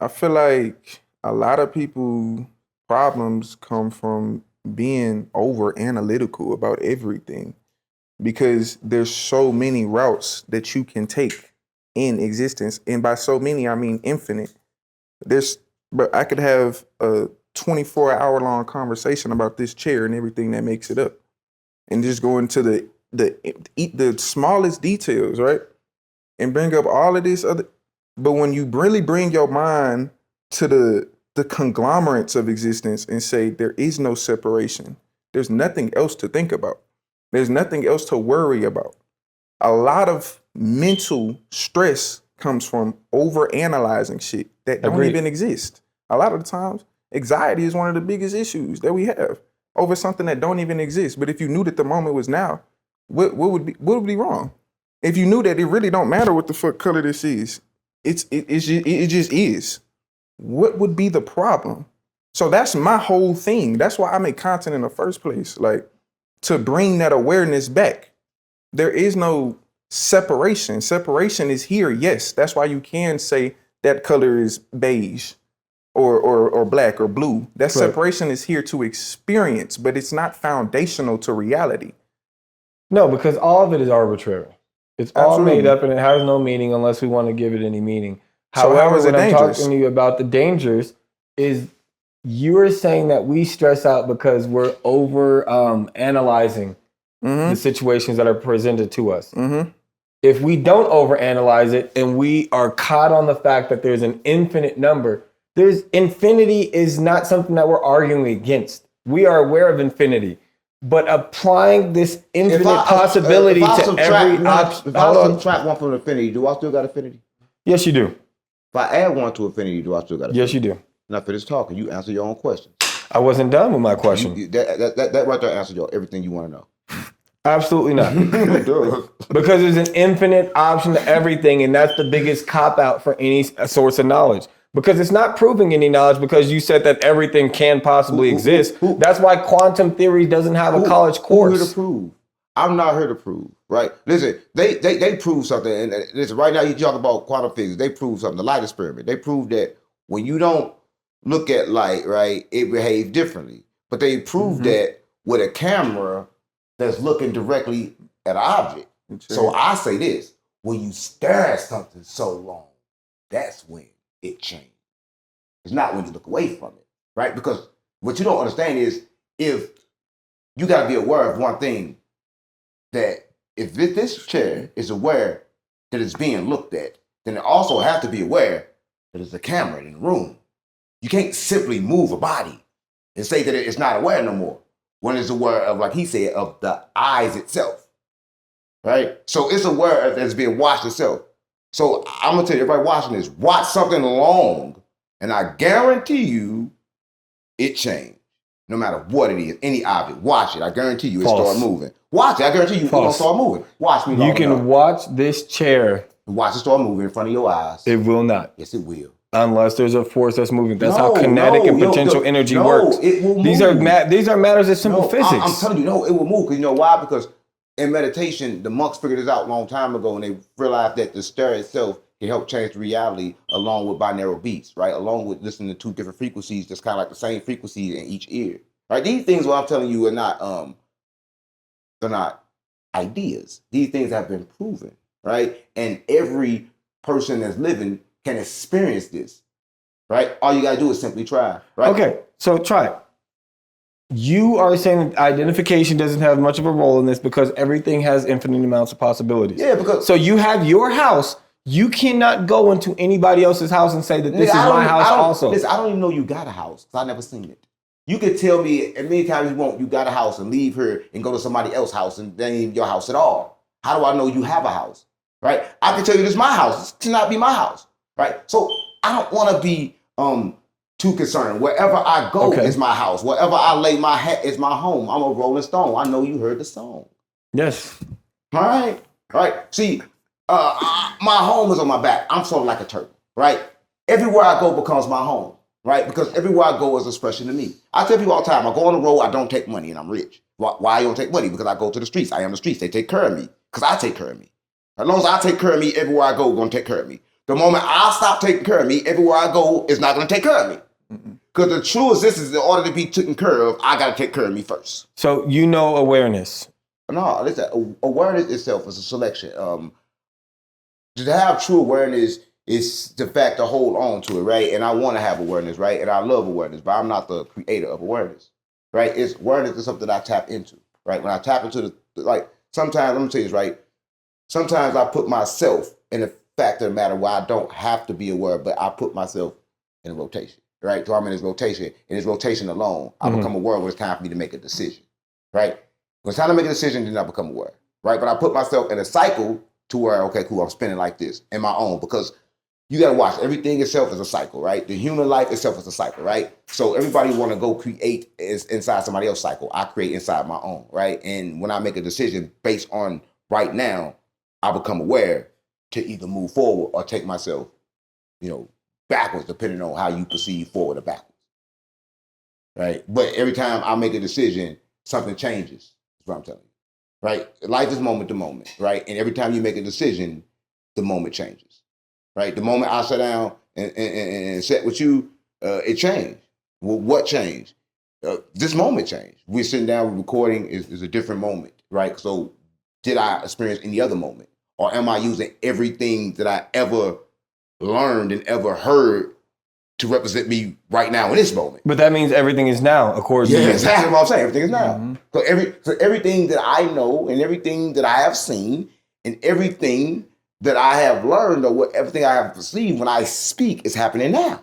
I feel like a lot of people problems come from being over analytical about everything because there's so many routes that you can take in existence. And by so many, I mean infinite. But I could have a 24-hour-long conversation about this chair and everything that makes it up. And just go into the smallest details, right? And bring up all of this other. But when you really bring your mind to the conglomerates of existence and say there is no separation, there's nothing else to think about. There's nothing else to worry about. A lot of mental stress comes from overanalyzing shit that don't even exist. A lot of the times, anxiety is one of the biggest issues that we have over something that don't even exist. But if you knew that the moment was now, what would be wrong? If you knew that it really don't matter what the fuck color this is, it just is. What would be the problem? So that's my whole thing. That's why I make content in the first place, like to bring that awareness back. There is no separation. Separation is here, yes. That's why you can say that color is beige or black or blue. That separation is here to experience, but it's not foundational to reality. No, because all of it is arbitrary. It's all Absolutely. made up and it has no meaning unless we want to give it any meaning. So how However, is it when I'm dangerous? talking to you about the dangers is you're saying that we stress out because we're over analyzing the situations that are presented to us. Mm-hmm. If we don't overanalyze it and we are caught on the fact that there's an infinite number, infinity is not something that we're arguing against. We are aware of infinity. But applying this infinite possibility to every option. If I subtract one from infinity, do I still got infinity? Yes, you do. If I add one to infinity, do I still got infinity? Yes, you do. Now finish talking. You answer your own question. I wasn't done with my question. That right there answers everything you want to know. Absolutely not. Because there's an infinite option to everything, and that's the biggest cop-out for any source of knowledge. Because it's not proving any knowledge because you said that everything can possibly exist. That's why quantum theory doesn't have a college course. Who here to prove? I'm not here to prove, right? Listen, they prove something, and listen, right now you talk about quantum physics, they prove something, the light experiment. They prove that when you don't look at light, right, it behaves differently. But they prove that with a camera that's looking directly at an object. So I say this, when you stare at something so long, that's when it changes. It's not when you look away from it, right? Because what you don't understand is if you got to be aware of one thing, that if this chair is aware that it's being looked at, then it also has to be aware that there's a camera in the room. You can't simply move a body and say that it's not aware no more. When it's aware of, like he said, of the eyes itself, right? So it's aware that it's being watched itself. So I'm gonna tell you, everybody watching this, watch something long, and I guarantee you, it changed. No matter what it is, any object, watch it. I guarantee you, it start moving. Watch it. I guarantee you, it's gonna start moving. Watch me. You can watch this chair. Watch it start moving in front of your eyes. It will not. Yes, it will. Unless there's a force that's moving. That's how kinetic and potential energy works. It will move. These are matters of simple physics. I'm telling you, no, it will move. Because you know why? Because in meditation, the monks figured this out a long time ago, and they realized that the stir itself can help change the reality along with binaural beats, right? Along with listening to two different frequencies that's kind of like the same frequency in each ear, right? These things, what I'm telling you, are not they're not ideas. These things have been proven, right? And every person that's living can experience this, right? All you gotta do is simply try, right? Okay, so try it. You are saying that identification doesn't have much of a role in this because everything has infinite amounts of possibilities. Yeah, because... So you have your house. You cannot go into anybody else's house and say that this is my house also. Listen, I don't even know you got a house because I never seen it. You could tell me as many times you want you got a house and leave here and go to somebody else's house and that ain't your house at all. How do I know you have a house, right? I can tell you this is my house. This cannot be my house, right? So I don't want to be too concerned. Wherever I go is my house. Wherever I lay my hat is my home. I'm a Rolling Stone. I know you heard the song. Yes. All right. See, my home is on my back. I'm sort of like a turtle, right? Everywhere I go becomes my home, right? Because everywhere I go is an expression to me. I tell people all the time, I go on the road, I don't take money and I'm rich. Why I don't take money? Because I go to the streets. I am the streets. They take care of me because I take care of me. As long as I take care of me, everywhere I go, going to take care of me. The moment I stop taking care of me, everywhere I go is not going to take care of me. Because the true existence, in order to be taken care of, I got to take care of me first. So you know awareness. No, listen, awareness itself is a selection. To have true awareness is the fact to hold on to it, right? And I want to have awareness, right? And I love awareness, but I'm not the creator of awareness, right? It's awareness is something I tap into, right? When I tap into sometimes, let me tell you this, right? Sometimes I put myself in a fact of the matter where I don't have to be aware, but I put myself in a rotation, right? So I'm in this rotation. In this rotation alone, I become aware when it's time for me to make a decision, right? When it's time to make a decision, then I become aware, right? But I put myself in a cycle to where, okay, cool, I'm spinning like this in my own, because you got to watch, everything itself is a cycle, right? The human life itself is a cycle, right? So everybody want to go create is inside somebody else's cycle. I create inside my own, right? And when I make a decision based on right now, I become aware to either move forward or take myself, backwards, depending on how you perceive forward or backwards, right? But every time I make a decision, something changes, is what I'm telling you, right? Life is moment to moment, right? And every time you make a decision, the moment changes, right? The moment I sit down and sit with you, it changed. Well, what changed? This moment changed. We're sitting down, we're recording, is a different moment, right? So did I experience any other moment? Or am I using everything that I ever learned and ever heard to represent me right now in this moment? But that means everything is now, according to you. Yeah, exactly what I'm saying. Everything is now. So everything that I know and everything that I have seen and everything that I have learned or everything I have perceived when I speak is happening now.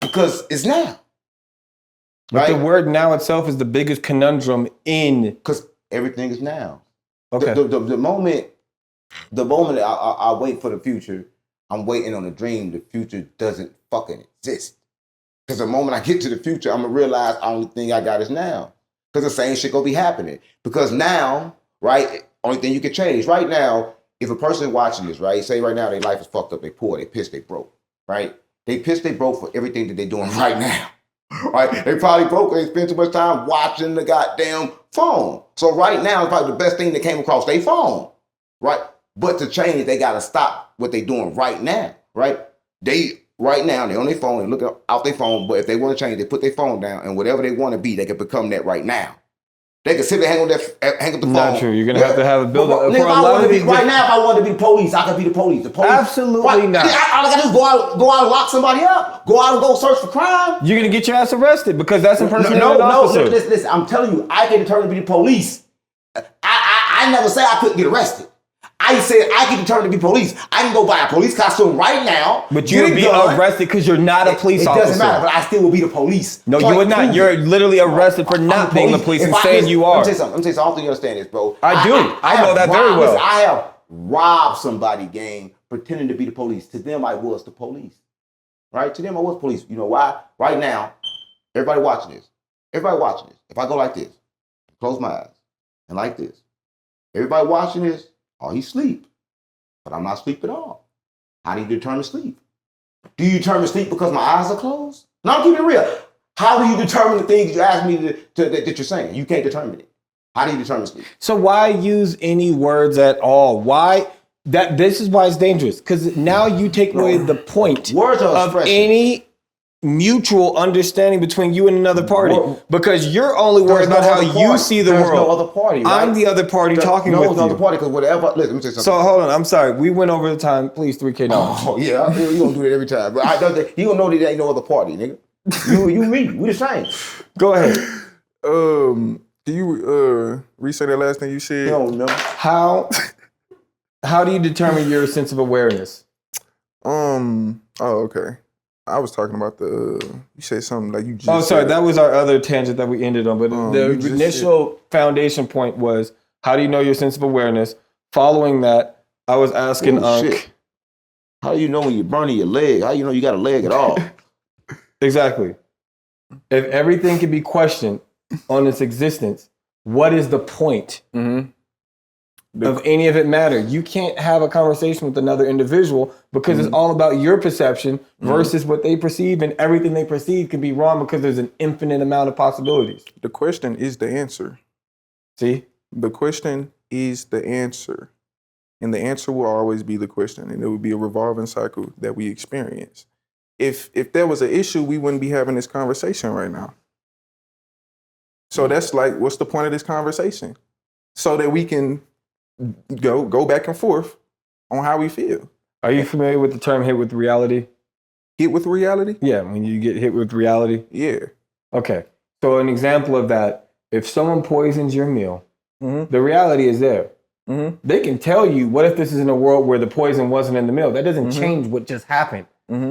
Because it's now. But right? the word now itself is the biggest conundrum in. Because everything is now. Okay. The moment I wait for the future, I'm waiting on a dream. The future doesn't fucking exist. Because the moment I get to the future, I'm gonna realize the only thing I got is now. Because the same shit gonna be happening. Because now, right, only thing you can change. Right now, if a person watching this, right, say right now their life is fucked up, they poor, they pissed, they broke, right? They pissed, they broke for everything that they're doing right now. Right? They probably broke, they spend too much time watching the goddamn phone. So right now, it's probably the best thing that came across their phone. Right? But to change, they gotta stop what they're doing right now. Right? Right now, they're on their phone, they look out their phone, but if they want to change, they put their phone down, and whatever they want to be, they can become that right now. They can sit there, hang up the phone. Not true. You're gonna have to have a build up. Right now, if I wanted to be the police, I could be the police. The police. Absolutely not. All I gotta do is go out and lock somebody up. Go out and go search for crime. You're gonna get your ass arrested because that's impersonating an officer. No, listen. I'm telling you, I can determine to be the police. I never said I couldn't get arrested. I said I can determine to be police. I can go buy a police costume right now. But you would be arrested because you're not a police officer. It doesn't matter, but I still will be the police. No, you would not. You're literally arrested for not being the police and saying you are. Let me tell you something. I don't think you understand this, bro. I do. I know that very well. I have robbed somebody, gang, pretending to be the police. To them, I was the police. Right? To them, I was police. You know why? Right now, everybody watching this. If I go like this, close my eyes, and like this, everybody watching this, oh, he's asleep. But I'm not asleep at all. How do you determine sleep? Do you determine sleep because my eyes are closed? No, I'm keeping it real. How do you determine the things you ask me that you're saying? You can't determine it. How do you determine sleep? So why use any words at all? This is why it's dangerous. Because now you take away the point of any mutual understanding between you and another party, because you're only worried about how you see the world. There's no other party, right? I'm the other party talking with you. No other party, because whatever. Listen, let me say something. So hold on, I'm sorry. We went over the time. Please, 3K knowledge. Oh yeah, you gonna do that every time. But he gonna know that there ain't no other party, nigga. You, me, we the same. Go ahead. Can you re-say that last thing you said? No. How do you determine your sense of awareness? Oh, okay. I was talking about you said something like you just. Oh, sorry. That was our other tangent that we ended on. But the initial foundation point was, how do you know your sense of awareness? Following that, I was asking shit. How do you know when you're burning your leg? How do you know you got a leg at all? Exactly. If everything can be questioned on its existence, what is the point of any of it matter? You can't have a conversation with another individual because it's all about your perception versus what they perceive, and everything they perceive can be wrong because there's an infinite amount of possibilities. The question is the answer. See? The question is the answer. And the answer will always be the question, and it will be a revolving cycle that we experience. If there was an issue, we wouldn't be having this conversation right now. So that's like, what's the point of this conversation? So that we can go back and forth on how we feel. Are you familiar with the term hit with reality? Hit with reality? Yeah, when you get hit with reality. Yeah. Okay. So an example of that, if someone poisons your meal, the reality is there. They can tell you, what if this is in a world where the poison wasn't in the meal? That doesn't change what just happened.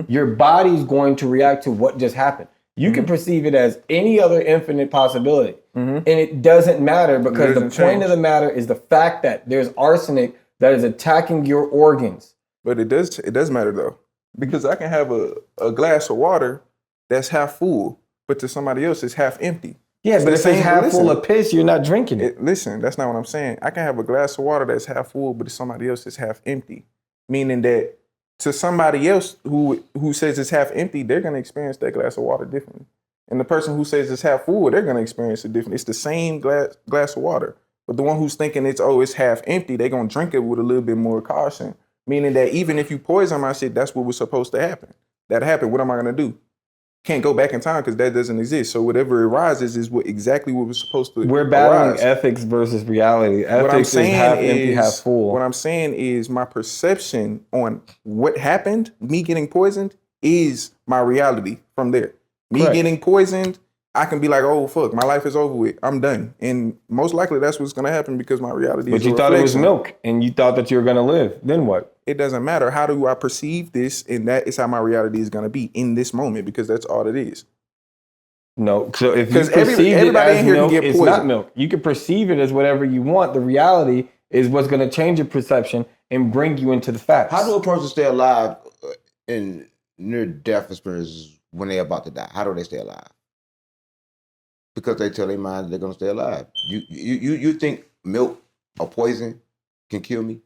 Your body's going to react to what just happened. You can perceive it as any other infinite possibility. And it doesn't matter, because the point of the matter is the fact that there's arsenic that is attacking your organs. But it does matter though, because I can have a glass of water that's half full, but to somebody else it's half empty. Yeah, but if it's half full of piss, you're not drinking it. Listen, that's not what I'm saying. I can have a glass of water that's half full, but to somebody else it's half empty. Meaning that to somebody else who says it's half empty, they're going to experience that glass of water differently. And the person who says it's half full, they're going to experience it differently. It's the same glass of water. But the one who's thinking it's half empty, they're going to drink it with a little bit more caution. Meaning that even if you poison my shit, that's what was supposed to happen. That happened. What am I going to do? Can't go back in time because that doesn't exist. So whatever arises is exactly what was supposed to We're battling ethics versus reality. Ethics is half empty, half full. What I'm saying is my perception on what happened, me getting poisoned, is my reality from there. Me getting poisoned, I can be like, oh, fuck, my life is over with. I'm done. And most likely that's what's going to happen because my reality is a reflection. But you thought it was milk and you thought that you were going to live. Then what? It doesn't matter. How do I perceive this? And that is how my reality is going to be in this moment, because that's all it is. No, so if you 'Cause perceive it everybody as in here can milk, get it's not poisoned. milk. You can perceive it as whatever you want. The reality is what's going to change your perception and bring you into the facts. How do a person stay alive in near-death experiences when they're about to die? How do they stay alive? Because they tell their mind they're going to stay alive. You think milk or poison can kill me?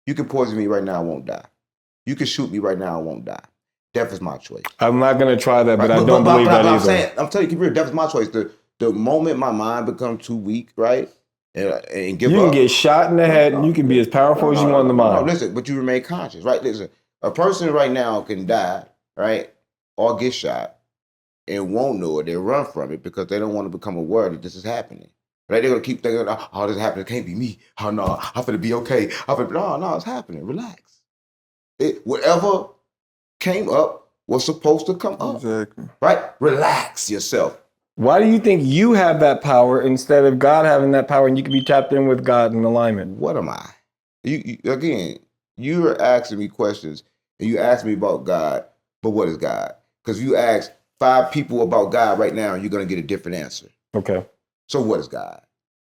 You can poison me right now, I won't die. You can shoot me right now, I won't die. Death is my choice. I'm not going to try that, but Right? I don't believe that I'm either. saying, I'm telling you, keep real, death is my choice. The moment my mind becomes too weak, right, and give You up. can get shot in the head, and you can be as powerful as you want in the mind. No, listen, but you remain conscious, right? Listen, a person right now can die, right, or get shot, and won't know it. They run from it because they don't want to become aware that this is happening. Right? They're gonna keep thinking, "Oh, this is happening. It can't be me. Oh no, I'm gonna be okay. No, it's happening. Relax. Whatever came up was supposed to come up. Exactly. Right? Relax yourself. Why do you think you have that power instead of God having that power, and you can be tapped in with God in alignment? What am I? Again, you're asking me questions, and you ask me about God, but what is God? Because you ask 5 people about God right now, you're gonna get a different answer. Okay. So what is God?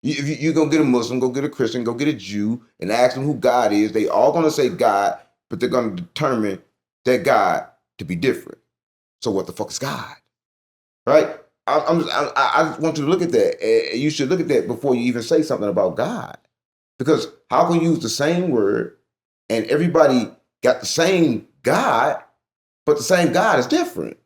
If you're going to get a Muslim, go get a Christian, go get a Jew, and ask them who God is, they all going to say God, but they're going to determine that God to be different. So what the fuck is God? Right? I just want you to look at that. You should look at that before you even say something about God. Because how can you use the same word and everybody got the same God, but the same God is different?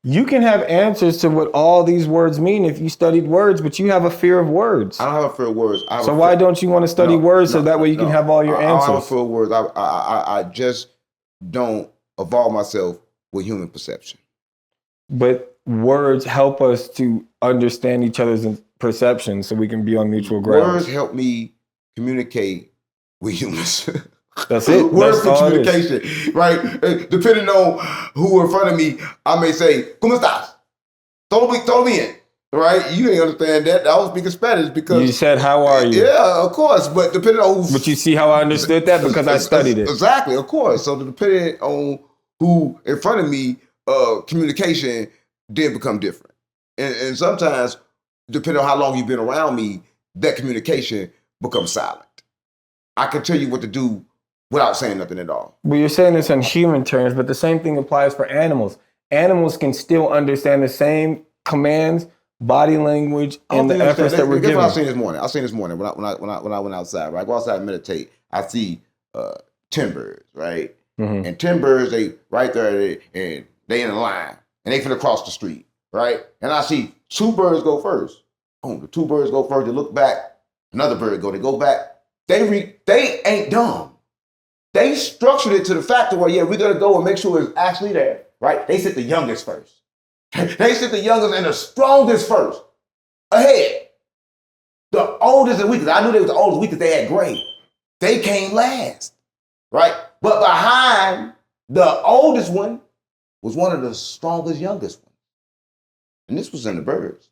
You can have answers to what all these words mean if you studied words, but you have a fear of words. I don't have a fear of words. So why don't you want to study words so that way you can have all your I don't have a answers? fear of words. I just don't evolve myself with human perception. But words help us to understand each other's perceptions so we can be on mutual ground. Words help me communicate with humans. That's it. Words That's for all it is. communication, right? Depending on who in front of me, I may say, "¿Cómo estás?" Todo bien, right? You ain't understand that. I was speaking Spanish because You said, "How are you?" Yeah, of course. But depending on who. But you see how I understood that because I studied it. Exactly, of course. So depending on who in front of me, communication then become different. And sometimes, depending on how long you've been around me, that communication becomes silent. I can tell you what to do without saying nothing at all. Well, you're saying this in human terms, but the same thing applies for animals. Animals can still understand the same commands, body language, and the efforts that we're Guess giving. what I seen this morning? I seen this morning when I went outside. Right, I go outside and meditate. I see 10 birds, right, and 10 birds they right there and they in a line and they finna cross the street, right, and I see 2 birds go first. Boom, the 2 birds go first. They look back. Another bird go. They go back. They ain't dumb. They structured it to the fact where, yeah, we're going to go and make sure it's actually there, right? They sit the youngest first. They sit the youngest and the strongest first. Ahead. The oldest and weakest. I knew they was the oldest and weakest. They had gray. They came last, right? But behind the oldest one was one of the strongest, youngest ones. And this was in the birds,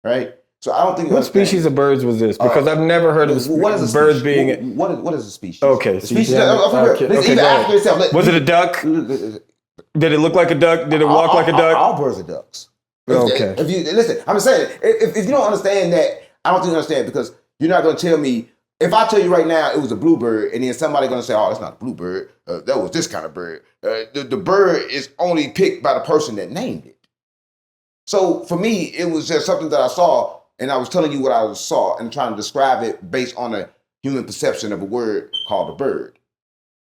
right? So I don't think. What species of birds was this? Because I've never heard of birds being. What is a species? Okay, the species. Even ask yourself. Was it a duck? Did it look like a duck? Did it walk like a duck? All birds are ducks. Okay. If you listen, I'm saying if you don't understand that, I don't think you understand because you're not going to tell me. If I tell you right now it was a bluebird, and then somebody going to say, "Oh, that's not a bluebird. That was this kind of bird." The bird is only picked by the person that named it. So for me, it was just something that I saw. And I was telling you what I saw and trying to describe it based on a human perception of a word called a bird.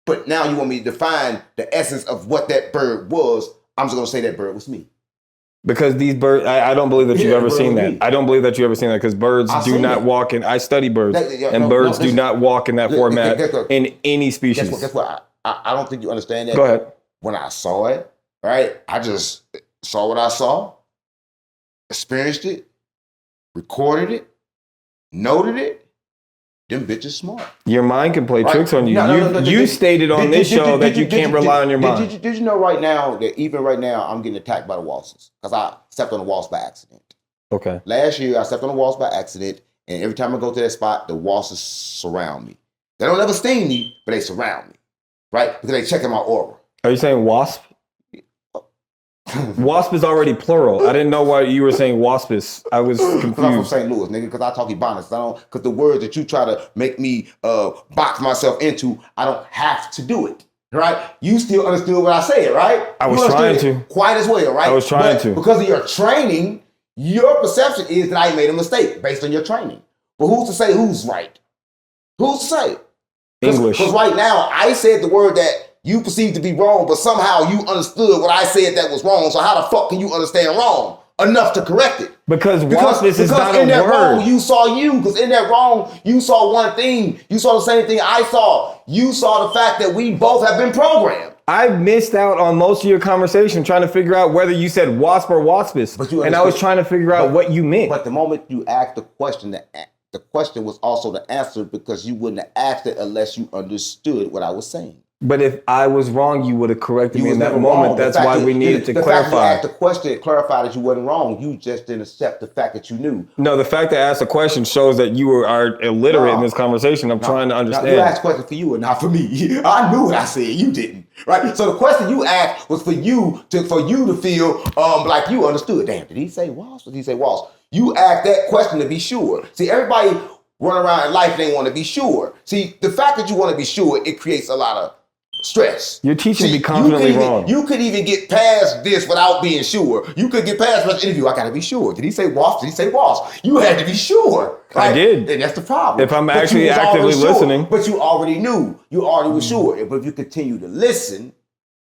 But now you want me to define the essence of what that bird was. I'm just going to say that bird was me. Because these birds, I don't believe that you've ever seen that. I don't believe that you've ever seen that because birds do not walk in. I study birds, and birds do not walk in that format in any species. Guess what? I don't think you understand that. Go ahead. When I saw it, right, I just saw what I saw, experienced it, recorded it, noted it. Them bitches smart. Your mind can play tricks on you. No, you stated on this show that you can't rely on your mind. Did you know right now that even right now I'm getting attacked by the walruses because I stepped on the walrus by accident. Okay. Last year I stepped on the walrus by accident, and every time I go to that spot, the walruses surround me. They don't ever sting me, but they surround me, right? Because they checking my aura. Are you saying wasp? Wasp is already plural. I didn't know why you were saying waspis. I was Because I'm from confused. St. Louis, nigga. Because I talk Ebonics. Because the words that you try to make me box myself into, I don't have to do it. Right? You still understood what I said, right? I was You understood trying it to. quite as well, right? I was trying But to. because of your training, your perception is that I made a mistake based on your training. But who's to say who's right? Who's to say? English. Because right now, I said the word that you perceived to be wrong, but somehow you understood what I said that was wrong. So how the fuck can you understand wrong enough to correct it? Because waspis is not in a that word. wrong, you saw you. Because in that wrong, you saw one thing. You saw the same thing I saw. You saw the fact that we both have been programmed. I missed out on most of your conversation trying to figure out whether you said wasp or waspis. But you and I was understood. trying to figure out what you meant. But the moment you asked the question, the question was also the answer because you wouldn't have asked it unless you understood what I was saying. But if I was wrong, you would have corrected You me was in that never moment. wrong. The That's fact why that- we needed to the fact that you clarify. asked the question, it clarified that you wasn't wrong. You just didn't accept the fact that you knew. No, the fact that I asked a question shows that you are illiterate in this conversation. I'm trying to understand. Now, you asked questions for you and not for me. I knew what I said. You didn't, right? So the question you asked was for you to feel like you understood. Damn, did he say Walsh? Did he say Walsh? You asked that question to be sure. See, everybody run around in life, they want to be sure. See, the fact that you want to be sure, it creates a lot of stress. You're teaching See, me confidently wrong. You could even get past this without being sure. You could get past this interview. I gotta be sure. Did he say Walsh? Did he say Walsh? You had to be sure. I did. And that's the problem. If I'm But you actually was actively already sure. listening. But you already knew. You already were sure. But if you continue to listen,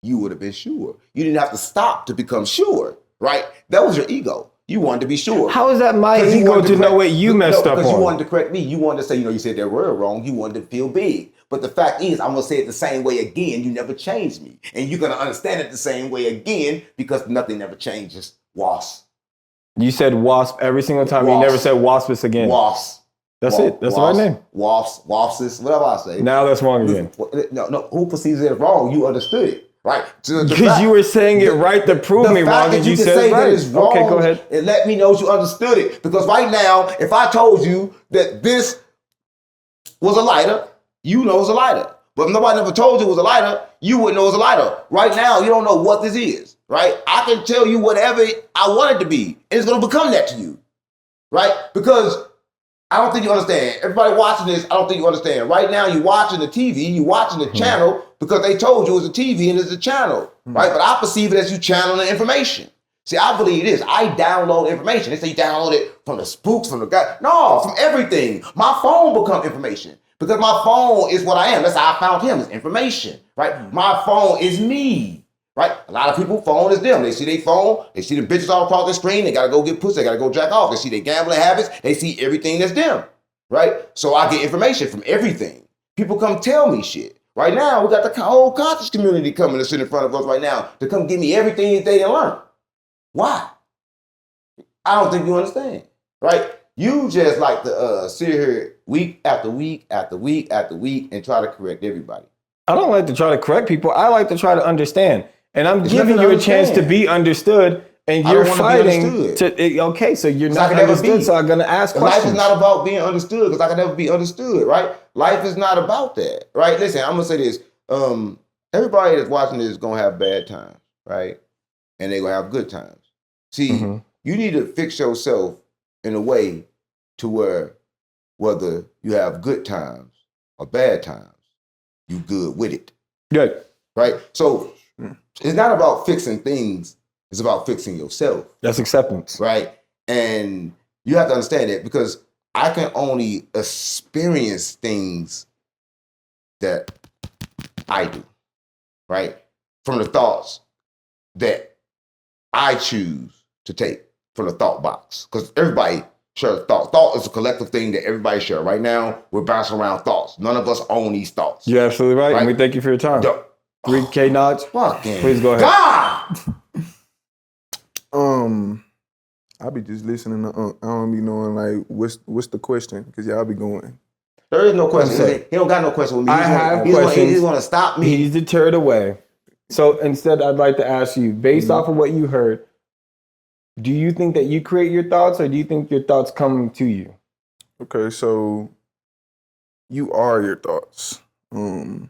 you would have been sure. You didn't have to stop to become sure, right? That was your ego. You wanted to be sure. How is that my 'Cause you ego wanted to know what you messed up Because you on? wanted to correct me. You wanted to say, you said that word wrong. You wanted to feel big. But the fact is, I'm going to say it the same way again. You never changed me. And you're going to understand it the same way again because nothing ever changes. Wasp. You said wasp every single time. You Wasp. never said waspis again. Wasp. That's it. That's the right name. Wasp. Waspsis. Whatever I say. Now that's wrong again. No. Who perceives it as wrong? You understood it. Right? Because you were saying it right to prove me wrong, and you said it right. Okay, go ahead. It let me know you understood it. Because right now, if I told you that this was a lighter, you know it's a lighter. But if nobody never told you it was a lighter, you wouldn't know it was a lighter. Right now, you don't know what this is. Right? I can tell you whatever I want it to be, and it's going to become that to you. Right? Because I don't think you understand. Everybody watching this, I don't think you understand. Right now, you're watching the TV, you're watching the channel because they told you it was a TV and it's a channel, right? But I perceive it as you channeling information. See, I believe this. I download information. They say you download it from the spooks, from the guy. No, from everything. My phone become information because my phone is what I am. That's how I found him, is information, right? My phone is me. Right? A lot of people, phone is them. They see their phone, they see the bitches all across the screen, they gotta go get pussy, they gotta go jack off. They see their gambling habits, they see everything that's them. Right? So I get information from everything. People come tell me shit. Right now, we got the whole conscious community coming to sit in front of us right now to come give me everything that they didn't learn. Why? I don't think you understand. Right? You just like to sit here week after week after week after week and try to correct everybody. I don't like to try to correct people. I like to try to understand. And I'm It's giving nothing you to a chance to understand. be understood, and I you're don't wanna be fighting understood. okay, so you're 'Cause I not can never understood, be. so I'm going to ask Life questions. is not about being understood because I can never be understood, right? Life is not about that, right? Listen, I'm gonna say this. Everybody that's watching this is gonna have bad times, right? And they're gonna have good times. See, Mhm. you need to fix yourself in a way to where whether you have good times or bad times, you good with it, Good. right? So it's not about fixing things, it's about fixing yourself. That's acceptance. Right? And you have to understand that because I can only experience things that I do, right? From the thoughts that I choose to take from the thought box. Because everybody shares thought. Thought is a collective thing that everybody shares. Right now, we're bouncing around thoughts. None of us own these thoughts. You're absolutely right, Right. and we thank you for your time. Yo, 3K Knowledge. fucking Please go ahead. God! I be just listening to I don't be knowing like what's the question because y'all be going. There is no question. Okay. He don't got no question with me. I have He's questions. going to stop me. He's deterred away. So instead, I'd like to ask you, based off of what you heard, do you think that you create your thoughts, or do you think your thoughts come to you? Okay, so you are your thoughts. The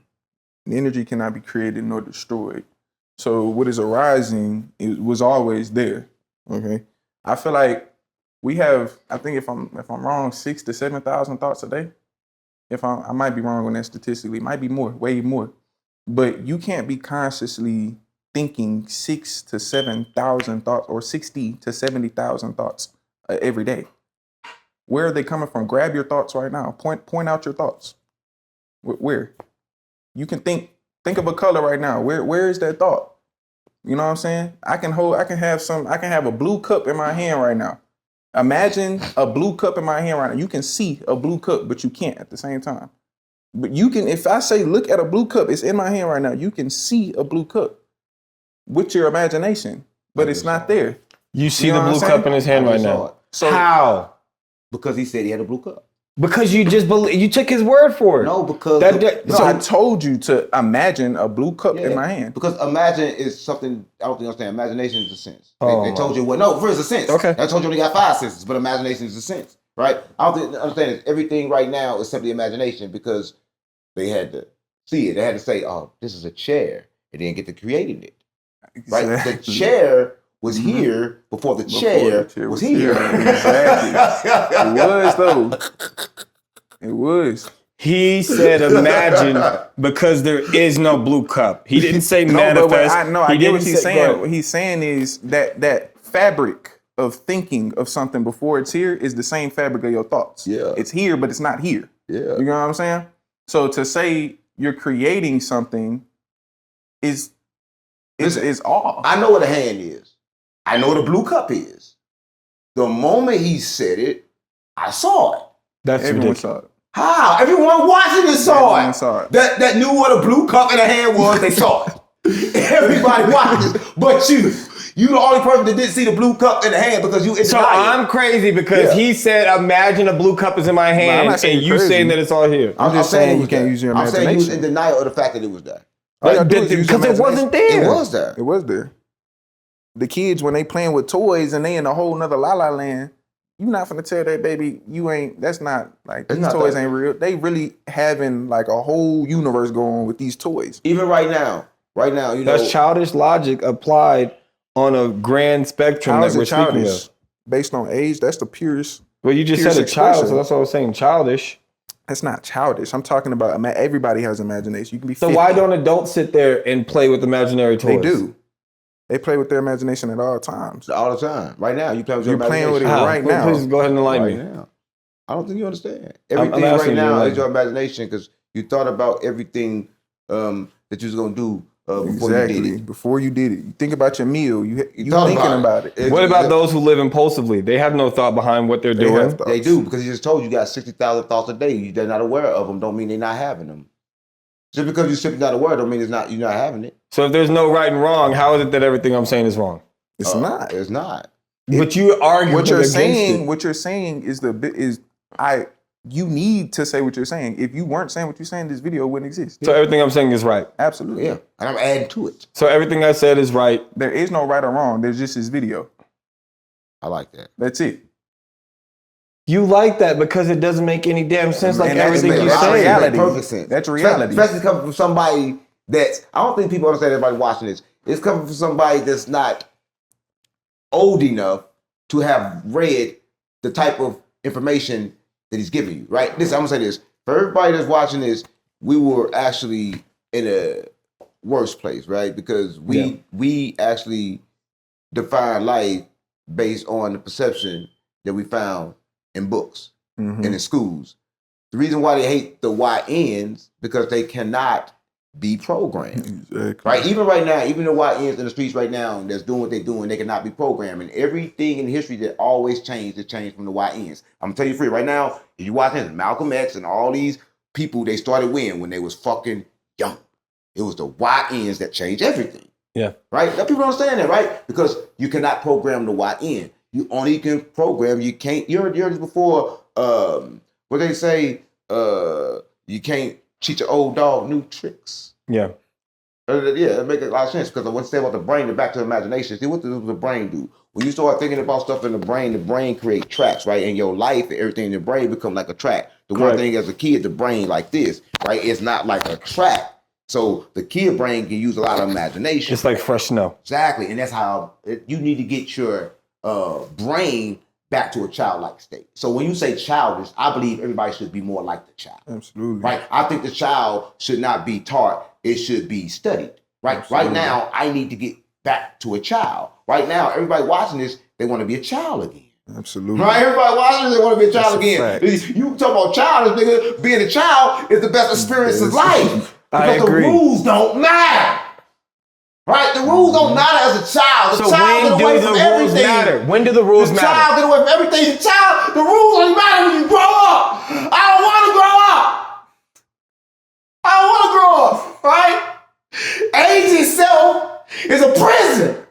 energy cannot be created nor destroyed. So what is arising, it was always there. Okay. I feel like we have, I think if I'm wrong, 6,000 to 7,000 thoughts a day. I might be wrong on that statistically, it might be more, way more. But you can't be consciously thinking 6,000 to 7,000 thoughts or 60,000 to 70,000 thoughts every day. Where are they coming from? Grab your thoughts right now. Point out your thoughts. Where? You can think of a color right now. Where is that thought? You know what I'm saying? I can have a blue cup in my hand right now. Imagine a blue cup in my hand right now. You can see a blue cup, but you can't at the same time. But you can, if I say, look at a blue cup, it's in my hand right now. You can see a blue cup with your imagination, but it's not there. You see the blue cup in his hand right now. So how? Because he said he had a blue cup. Because you just you took his word for it. No, because so I told you to imagine a blue cup in my hand. Because imagine is something I don't think you understand. Imagination is a sense. They told you first a sense. Okay. I told you only got 5 senses, but imagination is a sense, right? I don't think understand it. Everything right now is simply imagination because they had to see it. They had to say, "Oh, this is a chair," and then get to creating it. Right? Exactly. The chair was here before the chair was here. Exactly. It was though. It was. He said imagine because there is no blue cup. He didn't say manifest. I get what he's saying. What he's saying is that fabric of thinking of something before it's here is the same fabric of your thoughts. Yeah. It's here, but it's not here. Yeah. You know what I'm saying? So to say you're creating something is off. I know what a hand is. I know what a blue cup is. The moment he said it, I saw it. That's Everyone ridiculous. saw it. How? Everyone watching it saw Everyone it. saw it. That knew what a blue cup in a hand was, they saw it. Everybody watches, but you. You the only person that didn't see the blue cup in the hand because you in So denial. I'm crazy because he said, imagine a blue cup is in my hand, and you crazy. saying that it's all here. I'm just saying it you was can't there. use your I'm saying you was in imagination. denial of the fact that it was there. All you gotta do is use your Because it wasn't there. It was there. It was there. The kids, when they playing with toys and they in a whole nother la-la land, you not finna tell that baby you ain't, that's not, like, these toys ain't real. They really having like a whole universe going on with these toys. Even right now, you know. That's childish logic applied on a grand spectrum How that is we're it speaking childish? of. Based on age, that's the purest. Well, you just purest said a child, expression. so that's what I was saying, childish. That's not childish. I'm talking about everybody has imagination. You can be So 50. why don't adults sit there and play with imaginary toys? They do. They play with their imagination at all times. all the time. Right now, you play with your You're playing with it imagination. right now. Please go ahead and enlighten me. now. I don't think you understand. I'm Everything asking right you, now like- is your imagination because you thought about everything that you was gonna do before Exactly. you did it. Before you did it. You think about your meal. You thought thinking about it. What about those who live impulsively? They have no thought behind what they're They doing. have thoughts. They do because he just told you got 60,000 thoughts a day. They're not aware of them. Don't mean they're not having them. Just because you're simply not aware, don't mean you're not having it. So if there's no right and wrong, how is it that everything I'm saying is wrong? It's not. It's not. But you argue What you're against saying, it. what you're saying you need to say what you're saying. If you weren't saying what you're saying, this video wouldn't exist. So everything I'm saying is right. Absolutely. Yeah, and I'm adding to it. So everything I said is right. There is no right or wrong. There's just this video. I like that. That's it. You like that because it doesn't make any damn sense like And that's everything you that's say. reality. Perfect sense. That's reality. Especially coming from somebody that's, I don't think people understand, everybody watching this. It's coming from somebody that's not old enough to have read the type of information that he's giving you, right? Listen, I'm gonna say this. For everybody that's watching this, we were actually in a worse place, right? Because we actually define life based on the perception that we found in books and in schools. The reason why they hate the YNs because they cannot be programmed. Exactly. Right? Even right now, even the YNs in the streets right now that's doing what they're doing, they cannot be programmed. And everything in history that always changed, it changed from the YNs. I'm gonna tell you free right now, if you watching Malcolm X and all these people, they started when they was fucking young. It was the YNs that changed everything. Yeah. Right? Now people don't understand that, right? Because you cannot program the YN. You only can program, you can't, you heard this before, what they say, you can't teach an old dog new tricks. Yeah. Yeah, it makes a lot of sense because I want to say about the brain, back to imagination. See, what does the brain do? When you start thinking about stuff in the brain creates tracks, right? And your life and everything in your brain become like a track. The one thing as a kid, the brain like this, right? It's not like a track. So the kid brain can use a lot of imagination. Just like fresh snow. Exactly, and that's how you need to get your brain back to a childlike state. So when you say childish, I believe everybody should be more like the child. Absolutely. Right? I think the child should not be taught, it should be studied. Right? Absolutely. Right now, I need to get back to a child. Right now, everybody watching this, they want to be a child again. Absolutely. Right? Everybody watching this, they want to be a child That's again. You talk about childish, nigga, being a child is the best experience of life. I Because agree. the rules don't matter. Right? The rules don't matter as a child. The So child when get away do the from rules everything. matter? When do the rules The matter? child get away from everything. The child, the rules only matter when you grow up. I don't want to grow up. I don't want to grow up. Right? Age itself is a prison.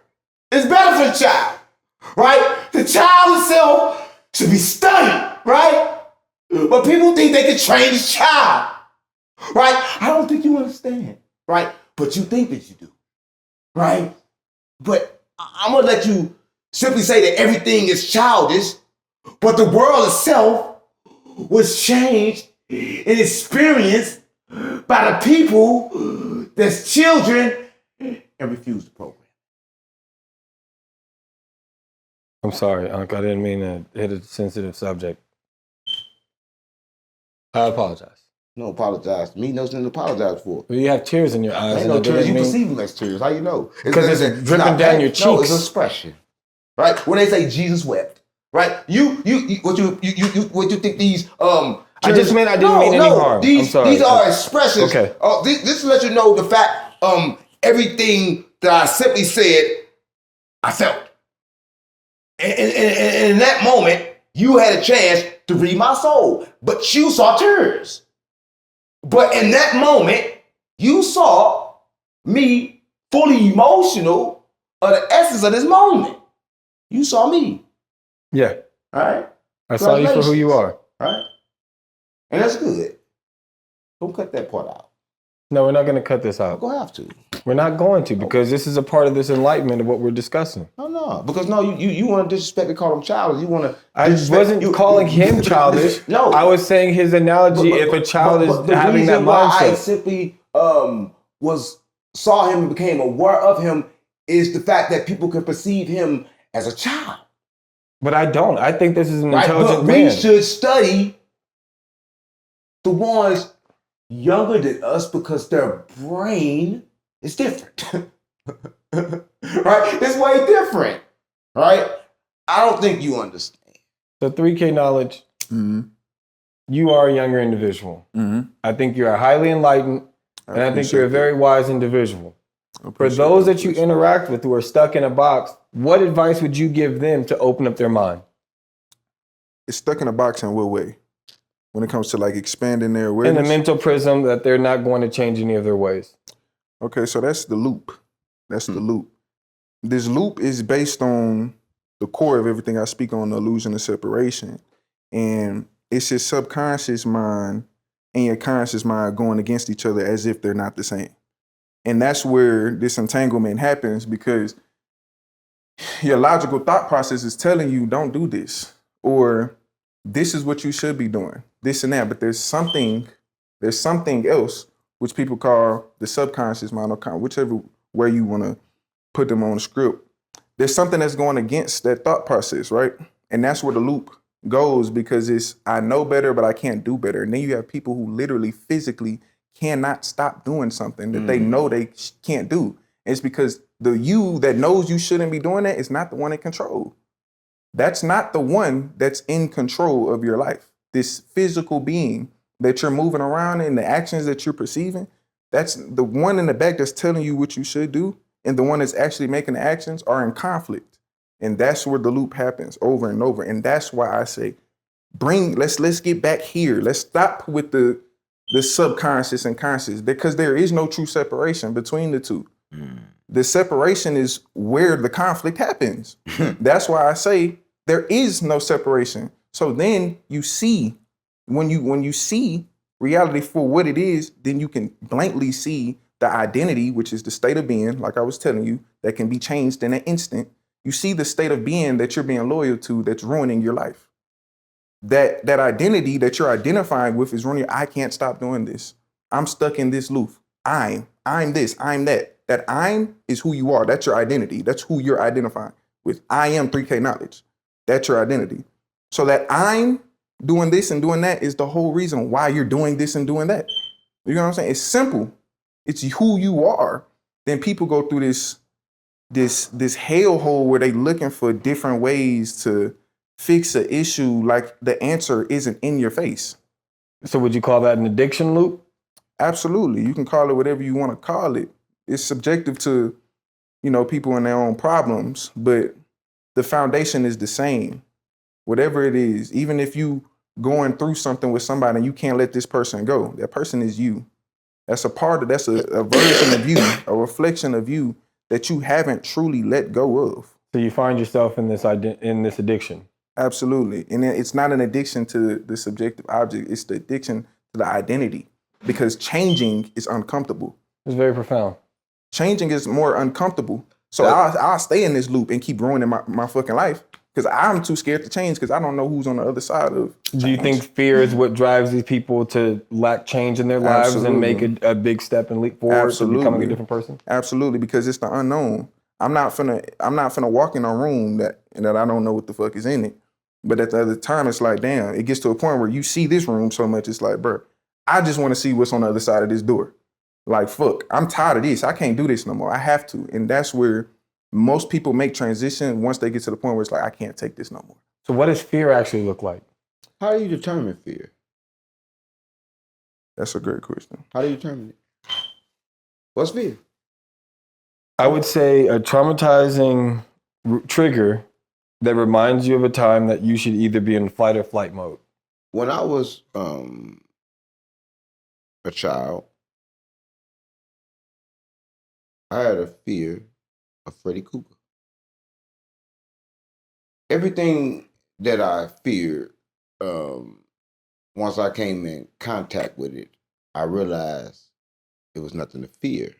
It's better for the child. Right? The child itself should be studied. Right? But people think they can train the child. Right? I don't think you understand. Right? But you think that you do. Right? But I'm going to let you simply say that everything is childish, but the world itself was changed and experienced by the people that's children and refuse the program. I'm sorry, Unc. I didn't mean to hit a sensitive subject. I apologize. No, apologize to me. No nothing to apologize for. Well, you have tears in your eyes. Ain't no tears. You perceive them as tears. How you know? Because it's dripping down your No, it's cheeks. expression. Right? When they say Jesus wept. Right? What you think these I just meant I didn't mean any harm. These, I'm sorry. These are expressions. Okay. This to let you know the fact, everything that I simply said, I felt. And in that moment, you had a chance to read my soul, but you saw tears. But in that moment, you saw me fully emotional of the essence of this moment. You saw me. Yeah. All right? I saw you for who you are. All right? And that's good. Don't cut that part out. No, we're not going to cut this I'm out. going to have to. We're not going to, because this is a part of this enlightenment of what we're discussing. No. Because you want to disrespect and call him childish. You want to. I wasn't calling him childish. No. I was saying his analogy, if a child is having that The reason why I mindset. simply saw him and became aware of him is the fact that people can perceive him as a child. But I don't. I think this is an Right? intelligent But man. we should study the ones younger than us because their brain is different. Right? It's way different. Right? I don't think you understand. So 3K knowledge, you are a younger individual. I think you're highly enlightened, and I think you're a very wise individual. For those that you interact with who are stuck in a box, what advice would you give them to open up their mind? It's stuck in a box in what way? When it comes to like expanding their In awareness? the mental prism that they're not going to change any of their ways. Okay, so that's the loop. That's the loop. This loop is based on the core of everything I speak on, the illusion of separation. And it's your subconscious mind and your conscious mind going against each other as if they're not the same. And that's where this entanglement happens, because your logical thought process is telling you, don't do this, or this is what you should be doing, this and that. But there's something else, which people call the subconscious mind, or whichever way you want to put them on the script. There's something that's going against that thought process, right? And that's where the loop goes, because it's, I know better, but I can't do better. And then you have people who literally physically cannot stop doing something that they know they can't do. And it's because the you that knows you shouldn't be doing that is not the one in control. That's not the one that's in control of your life. This physical being that you're moving around in, the actions that you're perceiving, that's the one in the back that's telling you what you should do. And the one that's actually making the actions are in conflict. And that's where the loop happens over and over. And that's why I say, let's get back here. Let's stop with the subconscious and conscious, because there is no true separation between the two. The separation is where the conflict happens. That's why I say there is no separation. So then you see, when you see reality for what it is, then you can blankly see the identity, which is the state of being, like I was telling you, that can be changed in an instant. You see the state of being that you're being loyal to that's ruining your life. That identity that you're identifying with is ruining. I can't stop doing this. I'm stuck in this loop. I'm this, I'm that. That I'm is who you are. That's your identity. That's who you're identifying with. I am 3K knowledge. That's your identity. So that I'm doing this and doing that is the whole reason why you're doing this and doing that. You know what I'm saying? It's simple. It's who you are. Then people go through this hellhole where they looking for different ways to fix an issue like the answer isn't in your face. So would you call that an addiction loop? Absolutely. You can call it whatever you want to call it. It's subjective to, people and their own problems, but the foundation is the same. Whatever it is, even if you going through something with somebody and you can't let this person go, that person is you. That's a version of you, a reflection of you that you haven't truly let go of. So you find yourself in this addiction. Absolutely. And it's not an addiction to the subjective object. It's the addiction to the identity, because changing is uncomfortable. It's very profound. Changing is more uncomfortable. So I'll stay in this loop and keep ruining my fucking life because I'm too scared to change because I don't know who's on the other side of change. Do you think fear is what drives these people to lack change in their lives Absolutely. and make a big step and leap forward to becoming a different person? Absolutely, because it's the unknown. I'm not finna walk in a room that I don't know what the fuck is in it. But at the other time, it's like, damn, it gets to a point where you see this room so much, it's like, bro, I just want to see what's on the other side of this door. Like, fuck, I'm tired of this. I can't do this no more. I have to. And that's where most people make transition once they get to the point where it's like, I can't take this no more. So what does fear actually look like? How do you determine fear? That's a great question. How do you determine it? What's fear? I would say a traumatizing trigger that reminds you of a time that you should either be in fight or flight mode. When I was a child, I had a fear of Freddy Krueger. Everything that I feared, once I came in contact with it, I realized it was nothing to fear.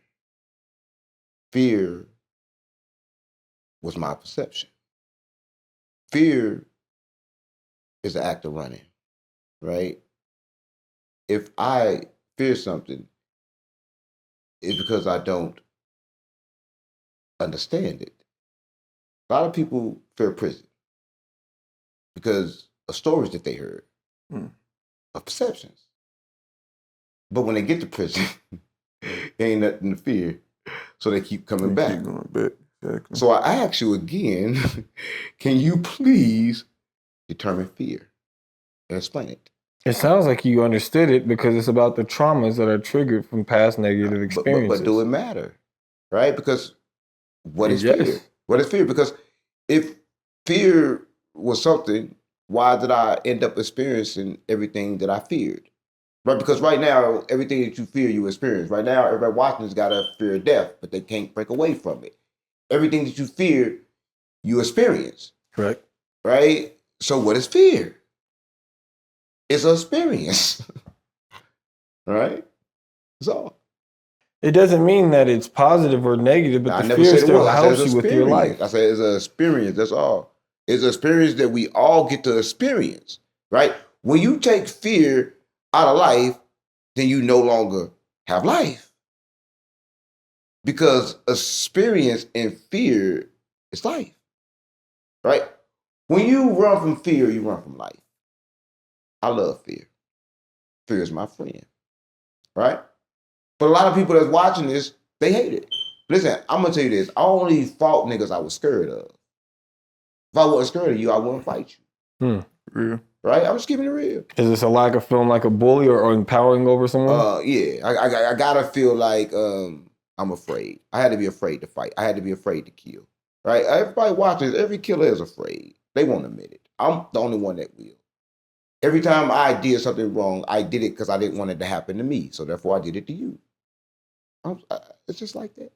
Fear was my perception. Fear is an act of running, right? If I fear something, it's because I don't understand it. A lot of people fear prison because of stories that they heard, of perceptions. But when they get to prison, there ain't nothing to fear, so they keep coming back. Exactly. So I ask you again, can you please determine fear and explain it? It sounds like you understood it because it's about the traumas that are triggered from past negative experiences. But do it matter, right? Because what is Yes. fear? What is fear? Because if fear was something, why did I end up experiencing everything that I feared? Right? Because right now, everything that you fear, you experience. Right now, everybody watching has got a fear of death, but they can't break away from it. Everything that you fear, you experience. Correct. Right? So what is fear? It's an experience. Right? That's all. It doesn't mean that it's positive or negative, but the fear still helps you with your life. I said it's an experience. That's all. It's an experience that we all get to experience. Right? When you take fear out of life, then you no longer have life. Because experience and fear is life. Right? When you run from fear, you run from life. I love fear. Fear is my friend. Right? But a lot of people that's watching this, they hate it. Listen, I'm going to tell you this. I only fought niggas I was scared of. If I wasn't scared of you, I wouldn't fight you. Real. Right? I'm just keeping it real. Is this a lack of feeling like a bully or empowering over someone? Yeah. I got to feel like I'm afraid. I had to be afraid to fight. I had to be afraid to kill. Right? Everybody watching this, every killer is afraid. They won't admit it. I'm the only one that will. Every time I did something wrong, I did it because I didn't want it to happen to me. So therefore, I did it to you. It's just like that.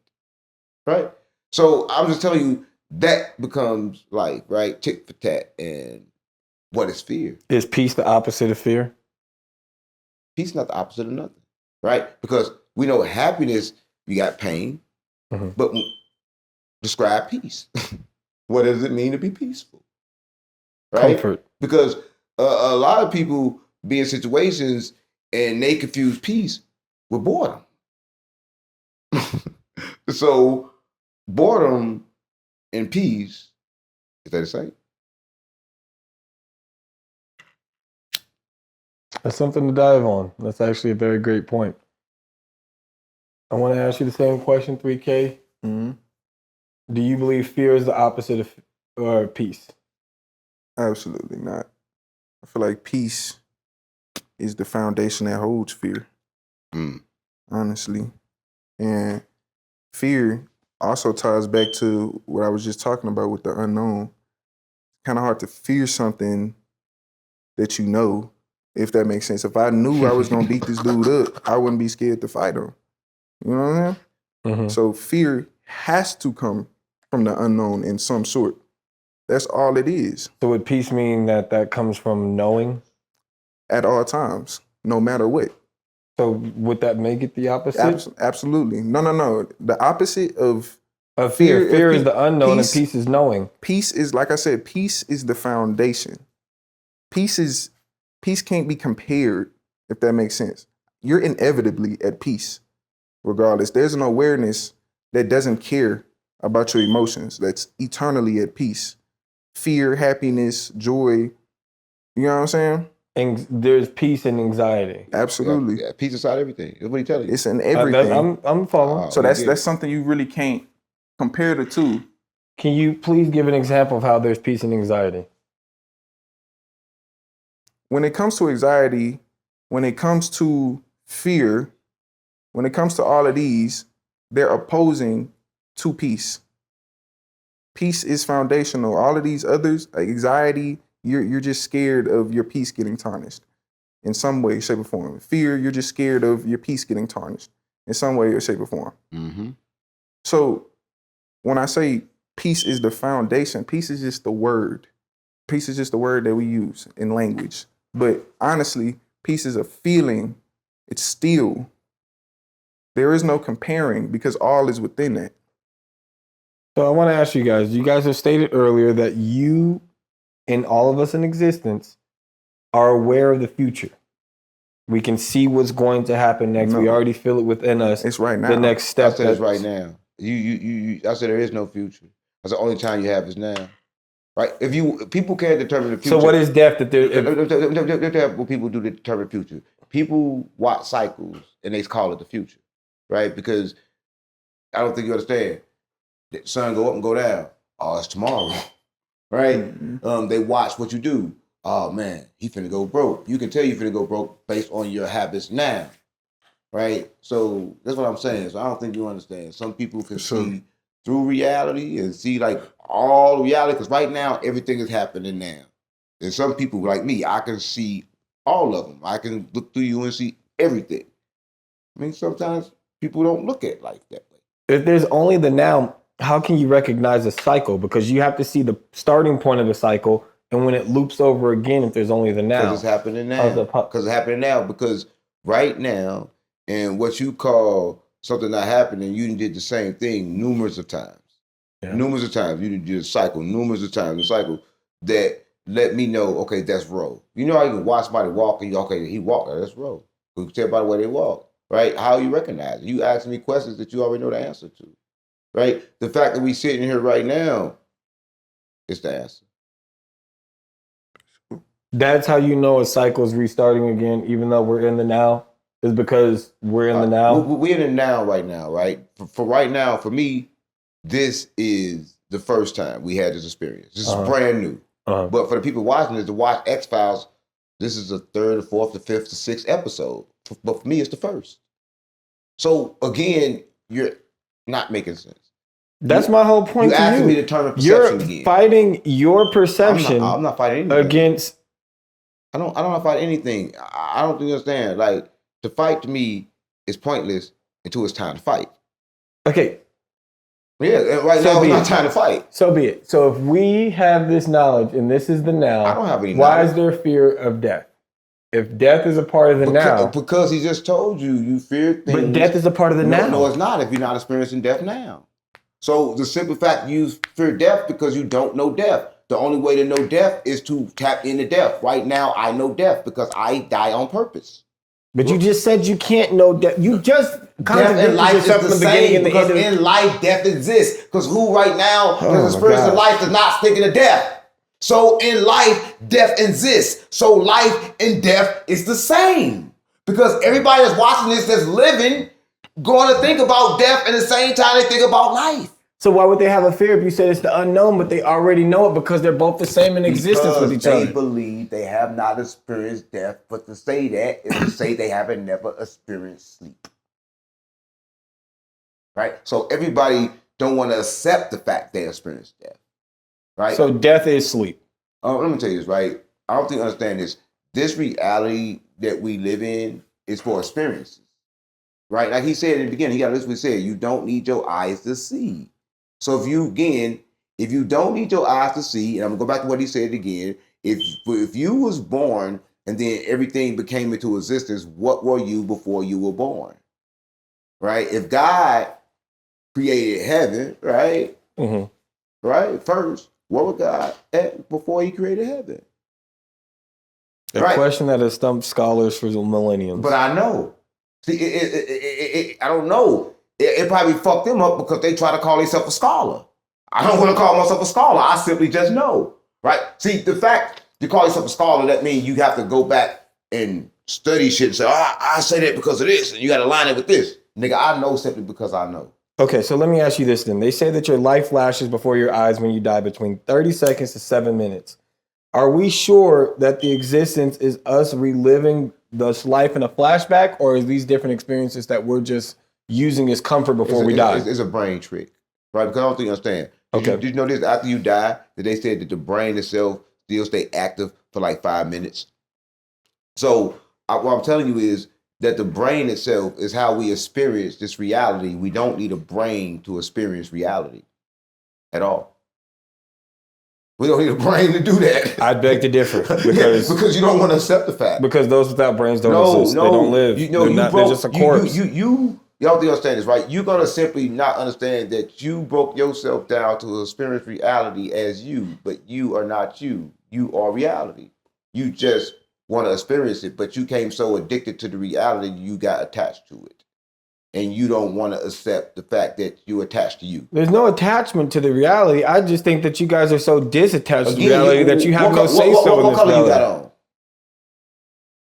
Right? So I'm just telling you, that becomes life, right? Tick for tat. And what is fear? Is peace the opposite of fear? Peace is not the opposite of nothing. Right? Because we know happiness, you got pain. Mm-hmm. But describe peace. What does it mean to be peaceful? Right? Comfort. Because a lot of people be in situations and they confuse peace with boredom. So boredom and peace, is that the same? That's something to dive on. That's actually a very great point. I want to ask you the same question, 3K. Mm-hmm. Do you believe fear is the opposite of peace? Absolutely not. I feel like peace is the foundation that holds fear, honestly. And fear also ties back to what I was just talking about with the unknown. Kind of hard to fear something that you know, if that makes sense. If I knew I was going to beat this dude up, I wouldn't be scared to fight him. You know what I'm saying? Mm-hmm. So fear has to come from the unknown in some sort. That's all it is. So would peace mean that comes from knowing? At all times, no matter what. So would that make it the opposite? Absolutely. No. The opposite of fear. Fear is peace, the unknown and peace is knowing. Peace is, like I said, peace is the foundation. Peace can't be compared, if that makes sense. You're inevitably at peace, regardless. There's an awareness that doesn't care about your emotions, that's eternally at peace. Fear, happiness, joy. You know what I'm saying? And there's peace and anxiety. Absolutely. Yeah, peace inside everything. That's what he telling you. It's in everything. I'm following. So that's something you really can't compare the two. Can you please give an example of how there's peace and anxiety? When it comes to anxiety, when it comes to fear, when it comes to all of these, they're opposing to peace. Peace is foundational. All of these others, like anxiety, you're just scared of your peace getting tarnished in some way, shape, or form. Fear, you're just scared of your peace getting tarnished in some way or shape or form. Mm-hmm. So when I say peace is the foundation, peace is just the word. Peace is just the word that we use in language. But honestly, peace is a feeling. It's still. There is no comparing because all is within that. So I want to ask you guys have stated earlier that you and all of us in existence are aware of the future. We can see what's going to happen next. No. We already feel it within us. It's right now. The next step. I said it's right now. I said there is no future. That's the only time you have is now. Right? People can't determine the future. So what is death that what people do to determine the future? People watch cycles and they call it the future. Right? Because I don't think you understand. The sun go up and go down. Oh, it's tomorrow. Right? Mm-hmm. They watch what you do. Oh man, he finna go broke. You can tell you finna go broke based on your habits now. Right? So that's what I'm saying. So I don't think you understand. Some people can see through reality and see like all reality, because right now everything is happening now. And some people like me, I can see all of them. I can look through you and see everything. I mean, sometimes people don't look at life that way. If there's only the now, how can you recognize a cycle? Because you have to see the starting point of the cycle and when it loops over again if there's only the now. Because it's happening now. Because it's happening now. Because right now, and what you call something not happening, you did the same thing numerous of times. Yeah. Numerous of times. You did a cycle, numerous of times, a cycle that let me know, okay, that's row. You know how you can watch somebody walk and he walked, that's row. You can tell by the way they walk, right? How you recognize it. You ask me questions that you already know the answer to, right? The fact that we sitting here right now is the answer. That's how you know a cycle is restarting again, even though we're in the now, is because we're in the now. We're in the now right now, right? For right now, for me, this is the first time we had this experience. This is brand new. But for the people watching this, to watch X-Files, this is the third, the fourth, the fifth, the sixth episode. But for me, it's the first. So again, you're not making sense. That's my whole point. You're asking me to turn perception again. You're fighting your perception. I'm not fighting anything. Against. I don't fight anything. I don't think you understand. Like, to fight to me is pointless until it's time to fight. Okay. Yeah, right now it's not time to fight. So be it. So if we have this knowledge and this is the now, I don't have any why knowledge. Is there fear of death? If death is a part of the now. Because he just told you fear things. But death is a part of the now. No, it's not if you're not experiencing death now. So the simple fact you fear death because you don't know death. The only way to know death is to tap into death. Right now, I know death because I die on purpose. But you just said you can't know death. You just Death and life is yourself the from the beginning same and the because end of in life, death exists. Because who right now Oh has my experienced the God. life does not speaking of death. So in life, death exists. So life and death is the same. Because everybody that's watching this that's living going to think about death at the same time they think about life. So why would they have a fear if you said it's the unknown, but they already know it because they're both the same in existence with each They other? believe they have not experienced death, but to say that is to say they haven't never experienced sleep. Right? So everybody don't want to accept the fact they experienced death. Right? So death is sleep. Let me tell you this, right? I don't think you understand this. This reality that we live in is for experiences. Right? Like he said in the beginning, he got this what he said, you don't need your eyes to see. So if you don't need your eyes to see, and I'm gonna go back to what he said again, if you was born and then everything became into existence, what were you before you were born? Right? If God created heaven, right? Mm-hmm. Right? First, what was God at before he created heaven? A question that has stumped scholars for millenniums. But I know. See, I don't know. It probably fucked them up because they try to call themselves a scholar. I don't want to call myself a scholar. I simply just know. Right? See, the fact you call yourself a scholar, that means you have to go back and study shit and say, I say that because of this, and you got to line it with this. Nigga, I know simply because I know. Okay, so let me ask you this then. They say that your life flashes before your eyes when you die between 30 seconds to 7 minutes. Are we sure that the existence is us reliving this life in a flashback, or is these different experiences that we're just using as comfort before we die? It's a brain trick, right? Because I don't think you understand. Okay. Did you know this? After you die, that they said that the brain itself still stay active for like 5 minutes. So what I'm telling you is that the brain itself is how we experience this reality. We don't need a brain to experience reality at all. We don't need a brain to do that. I beg to differ because you don't want to accept the fact. Because those without brains don't exist. They don't live. They're just a corpse. Y'all don't understand this, right? You're gonna simply not understand that you broke yourself down to experience reality as you, but you are not you. You are reality. You just want to experience it, but you came so addicted to the reality you got attached to it. And you don't want to accept the fact that you're attached to you. There's no attachment to the reality. I just think that you guys are so disattached to reality that you have no say-so in this reality. What color you got on?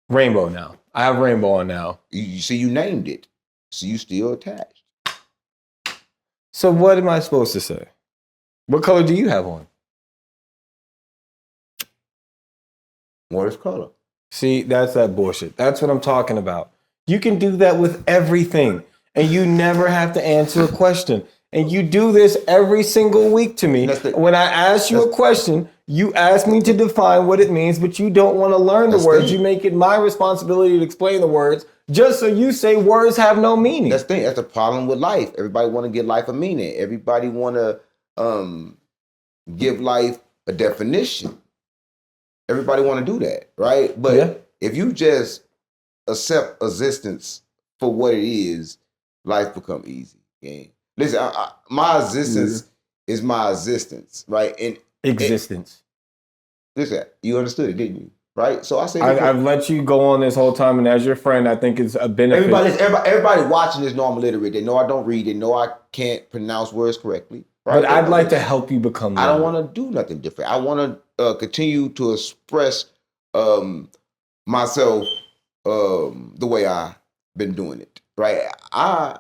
Rainbow now. I have rainbow on now. You see, you named it. So you still attached. So what am I supposed to say? What color do you have on? What is color? See, that's that bullshit. That's what I'm talking about. You can do that with everything, and you never have to answer a question. And you do this every single week to me. When I ask you a question, you ask me to define what it means, but you don't want to learn the words. You make it my responsibility to explain the words, just so you say words have no meaning. That's the problem with life. Everybody want to give life a meaning. Everybody want to give life a definition. Everybody want to do that, right? But if you just accept existence for what it is, life become easy. Yeah. Listen, my existence is my existence, right? And existence. Listen, you understood it, didn't you? Right? So I say I've let you go on this whole time, and as your friend, I think it's a benefit. Everybody watching this know I'm illiterate. They know I don't read. They know I can't pronounce words correctly. Right? But I'd like to help you become I don't want to do nothing different. I want to continue to express myself the way I've been doing it. Right? I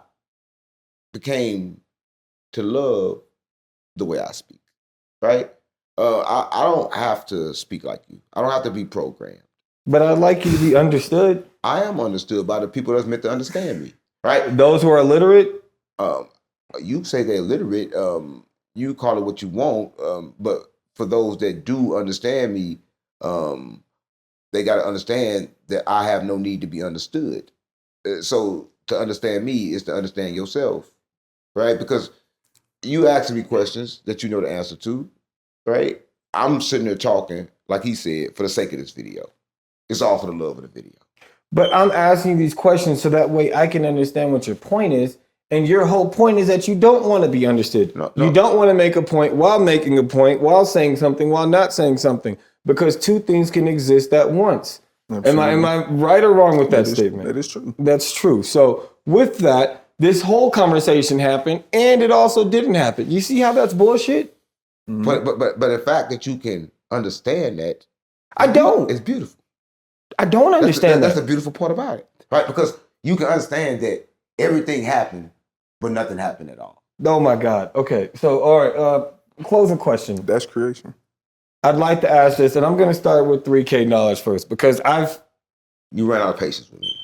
became to love the way I speak. Right? I don't have to speak like you. I don't have to be programmed. But I'd like you to be understood. I am understood by the people that's meant to understand me. Right? Those who are illiterate? You say they're illiterate. You call it what you want. But for those that do understand me, they got to understand that I have no need to be understood. So to understand me is to understand yourself. Right? Because you asking me questions that you know the answer to. Right? I'm sitting there talking, like he said, for the sake of this video. It's all for the love of the video. But I'm asking you these questions so that way I can understand what your point is. And your whole point is that you don't want to be understood. No. You don't want to make a point while making a point, while saying something, while not saying something. Because two things can exist at once. Am I right or wrong with that statement? That is true. That's true. So with that, this whole conversation happened, and it also didn't happen. You see how that's bullshit? But the fact that you can understand that, I don't. It's beautiful. I don't understand That's that. the beautiful part about it, right? Because you can understand that everything happened, but nothing happened at all. Oh my God. Okay. So, all right. Closing question. That's creation. I'd like to ask this, and I'm going to start with 3K knowledge first because You ran out of patience with me,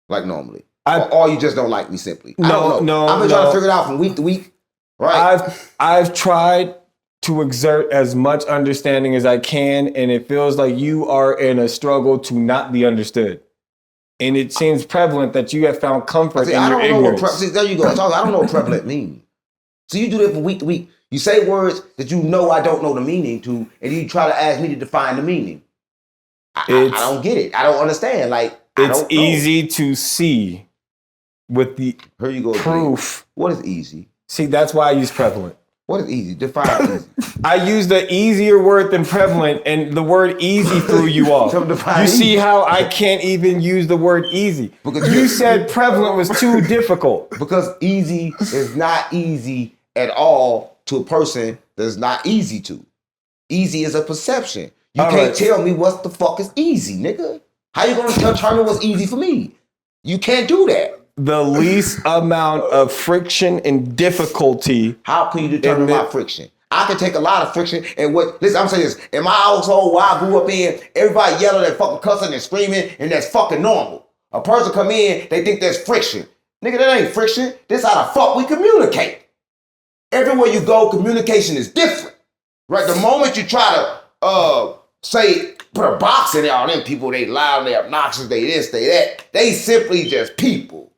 like normally, or you just don't like me simply. I don't know. I've been trying to figure it out from week to week, right? I've tried to exert as much understanding as I can, and it feels like you are in a struggle to not be understood. And it seems prevalent that you have found comfort in your ignorance. There you go. I don't know what prevalent means. So you do that from week to week. You say words that you know I don't know the meaning to, and you try to ask me to define the meaning. I don't get it. I don't understand. Like, it's easy to see with the Here you go, proof. What is easy? See, that's why I use prevalent. What is easy? Define easy. I used the easier word than prevalent, and the word easy threw you off. You see how I can't even use the word easy? Because you said prevalent was too difficult. Because easy is not easy at all to a person that's not easy to. Easy is a perception. You can't tell me what the fuck is easy, nigga. How you gonna determine what's easy for me? You can't do that. The least amount of friction and difficulty. How can you determine my friction? I can take a lot of friction and listen, I'm saying this, in my household where I grew up in, everybody yelling and fucking cussing and screaming, and that's fucking normal. A person come in, they think there's friction. Nigga, that ain't friction. This how the fuck we communicate. Everywhere you go, communication is different. Right? The moment you try to put a box in there, all them people, they loud, they obnoxious, they this, they that. They simply just people.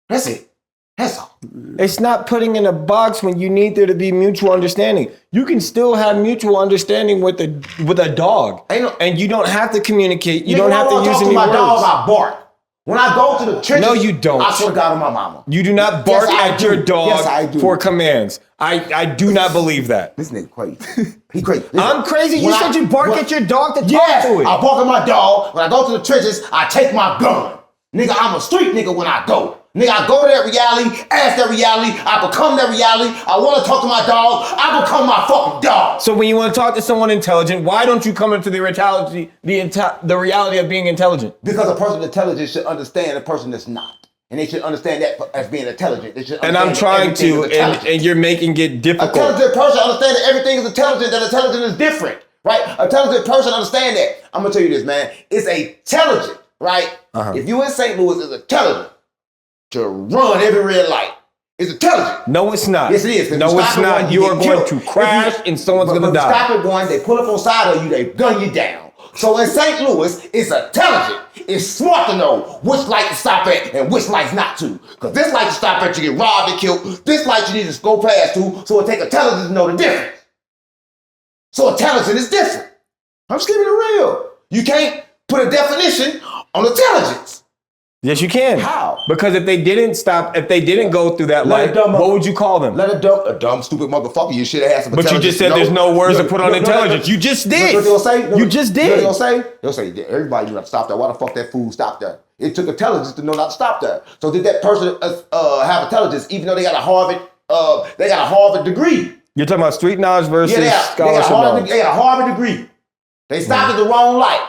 That's it. That's all. It's not putting in a box when you need there to be mutual understanding. You can still have mutual understanding with a dog, and you don't have to communicate. You don't have to use any words. My dog, I bark. When I go to the trenches, no, you don't. I swear to God on my mama. You do not bark at your dog for commands. I do not believe that. This nigga crazy. He crazy. Listen, I'm crazy. You said you bark at your dog to talk to it. I bark at my dog. When I go to the trenches, I take my gun. Nigga, I'm a street nigga when I go. Nigga, I go to that reality, ask that reality, I become that reality. I want to talk to my dog, I become my fucking dog. So when you want to talk to someone intelligent, why don't you come into the reality of being intelligent? Because a person intelligent should understand a person that's not. And they should understand that as being intelligent. They should understand I'm trying to, and you're making it difficult. An intelligent person understands that everything is intelligent, that intelligence is different, right? An intelligent person understand that. I'm going to tell you this, man. It's intelligent, right? If you in St. Louis, it's intelligent to run every red light. It's intelligent. No, it's not. Yes, it is. No, it's not. You are going to crash and someone's going to die. Stop it one, they pull up on side of you, they gun you down. So in St. Louis, it's intelligent. It's smart to know which light to stop at and which lights not to. Because this light to stop at, you get robbed and killed. This light you need to go past to, so it take intelligence to know the difference. So intelligence is different. I'm just keeping it real. You can't put a definition on intelligence. Yes, you can. How? Because if they didn't go through that light, what would you call them? A dumb, stupid motherfucker. You should have had some intelligence. But you just said there's no words to put on intelligence. You just did. You know what they'll say? You just did. You know what they'll say? They'll say, everybody knew not to stop there. Why the fuck that fool stopped there? It took intelligence to know not to stop there. So did that person have intelligence, even though they got a Harvard degree? You're talking about street knowledge versus scholarship knowledge. They got a Harvard degree. They stopped at the wrong light.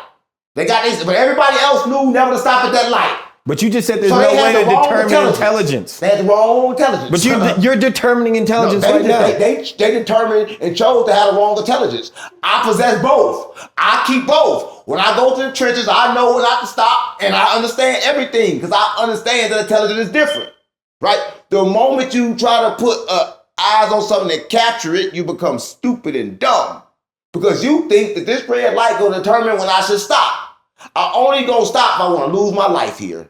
They got this, but everybody else knew never to stop at that light. But you just said there's no way to determine intelligence. They had the wrong intelligence. But you're determining intelligence right now. They determined and chose to have the wrong intelligence. I possess both. I keep both. When I go to the trenches, I know when I can stop, and I understand everything because I understand that intelligence is different. Right? The moment you try to put eyes on something and capture it, you become stupid and dumb because you think that this red light will determine when I should stop. I only gonna stop if I want to lose my life here.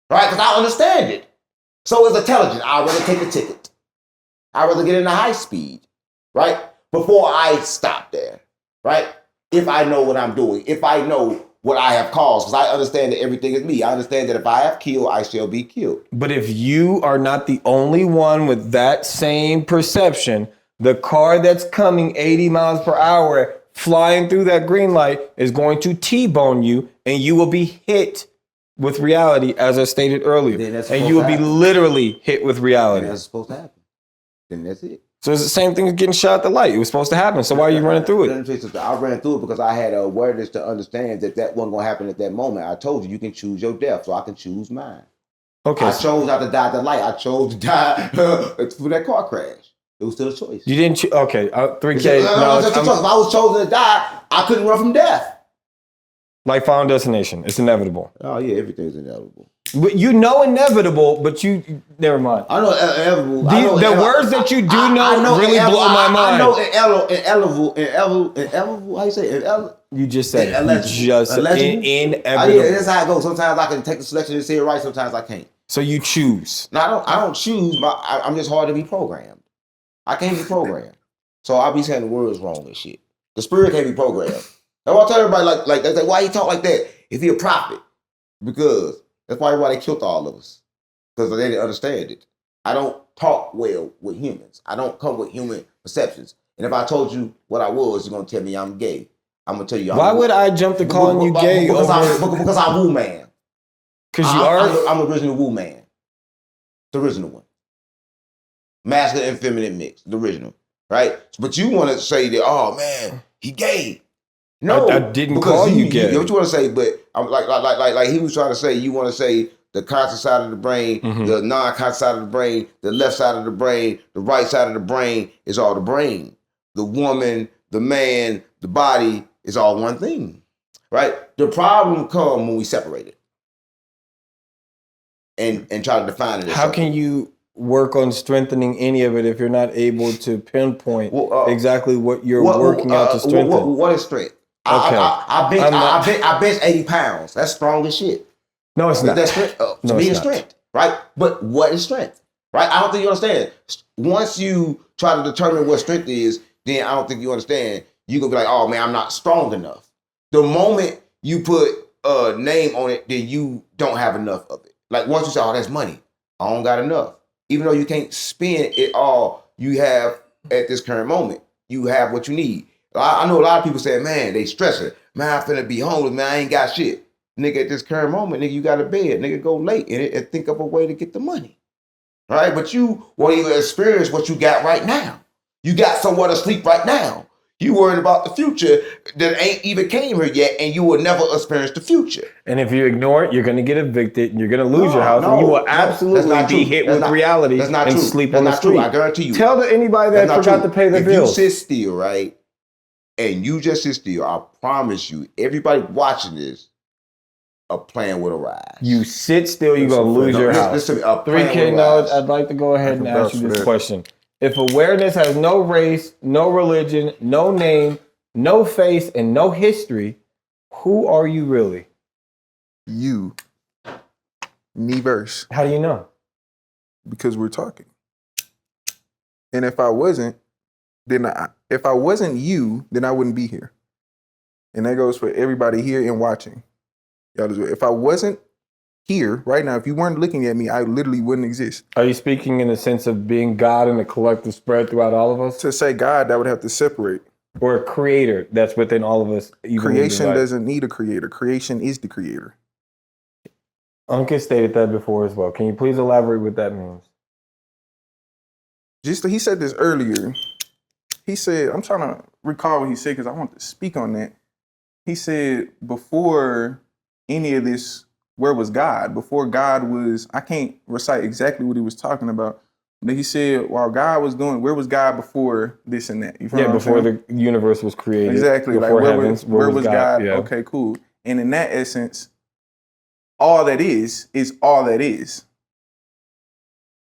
Right? Because I understand it. So it's intelligent. I'd rather take a ticket. I'd rather get into high speed. Right? Before I stop there. Right? If I know what I'm doing. If I know what I have caused. Because I understand that everything is me. I understand that if I have killed, I shall be killed. But if you are not the only one with that same perception, the car that's coming 80 miles per hour flying through that green light is going to T-bone you and you will be hit with reality, as I stated earlier. Then that's And you would be supposed to literally hit with reality. That's supposed to happen. Then that's it. So it's the same thing as getting shot at the light. It was supposed to happen. So why are you running through Let me it? tell you something. I ran through it because I had an awareness to understand that wasn't going to happen at that moment. I told you can choose your death, so I can choose mine. Okay. I chose not to die at the light. I chose to die for that car crash. It was still a choice. You didn't okay, 3K. If I was chosen to die, I couldn't run from death. Like Final Destination. It's inevitable. Oh yeah, everything's inevitable. But you know inevitable, but you never mind. I know inevitable. The words that you do know really blow my mind. I know inevitable. How you say it? You just said it. Inevitable. You just said inevitable. Yeah, that's how it goes. Sometimes I can take the selection and say it right. Sometimes I can't. So you choose. No, I don't choose. I'm just hard to be programmed. I can't be programmed. So I'll be saying the words wrong and shit. The spirit can't be programmed. That's why I tell everybody like they say, why he talk like that? If he a prophet? Because that's why everybody killed all of us. Because they didn't understand it. I don't talk well with humans. I don't come with human perceptions. And if I told you what I was, you're gonna tell me I'm gay. I'm gonna tell you. Why would I jump to calling you gay? Because I'm Wu Man. Because you are. I'm the original Wu Man. The original one. Masculine and feminine mix. The original. Right? But you want to say that, oh man, he gay. No, I didn't call you gay. What you want to say? But I'm like he was trying to say. You want to say the conscious side of the brain, the non-conscious side of the brain, the left side of the brain, the right side of the brain is all the brain. The woman, the man, the body is all one thing, right? The problem comes when we separate it and try to define it. How can you work on strengthening any of it if you're not able to pinpoint exactly what you're working out to strengthen? What is strength? Okay. I bench 80 pounds. That's strong as shit. No, it's not. That's strength. To me, it's strength, right? But what is strength, right? I don't think you understand. Once you try to determine what strength is, then I don't think you understand. You're going to be like, oh, man, I'm not strong enough. The moment you put a name on it, then you don't have enough of it. Like once you say, oh, that's money. I don't got enough. Even though you can't spend it all you have at this current moment. You have what you need. I know a lot of people say, man, they stressing. Man, I'm finna be homeless. Man, I ain't got shit. Nigga, at this current moment, nigga, you got a bed. Nigga, go late in it and think of a way to get the money. All right? But you won't even experience what you got right now. You got somewhere to sleep right now. You worried about the future that ain't even came here yet, and you will never experience the future. And if you ignore it, you're going to get evicted, and you're going to lose your house, and you will absolutely be hit with reality and sleep on the street. I guarantee you. Tell anybody that forgot to pay their bills. If you sit still, right, and you just sit still, I promise you, everybody watching this are playing with a rise. You sit still, you're going to lose your house. 3K Knowledge, I'd like to go ahead and ask you this question. If awareness has no race, no religion, no name, no face, and no history, who are you really? You. Me verse. How do you know? Because we're talking. And if I wasn't, if I wasn't you, then I wouldn't be here. And that goes for everybody here and watching. If I wasn't here right now, if you weren't looking at me, I literally wouldn't exist. Are you speaking in the sense of being God in a collective spread throughout all of us? To say God, that would have to separate. Or a creator that's within all of us. Creation doesn't need a creator. Creation is the creator. Uncle stated that before as well. Can you please elaborate what that means? He said this earlier. He said, I'm trying to recall what he said because I want to speak on that. He said, before any of this, where was God? Before God was, I can't recite exactly what he was talking about. But he said, while God was doing, where was God before this and that? Before the universe was created. Exactly. Before like where was God? Yeah. Okay, cool. And in that essence, all that is all that is.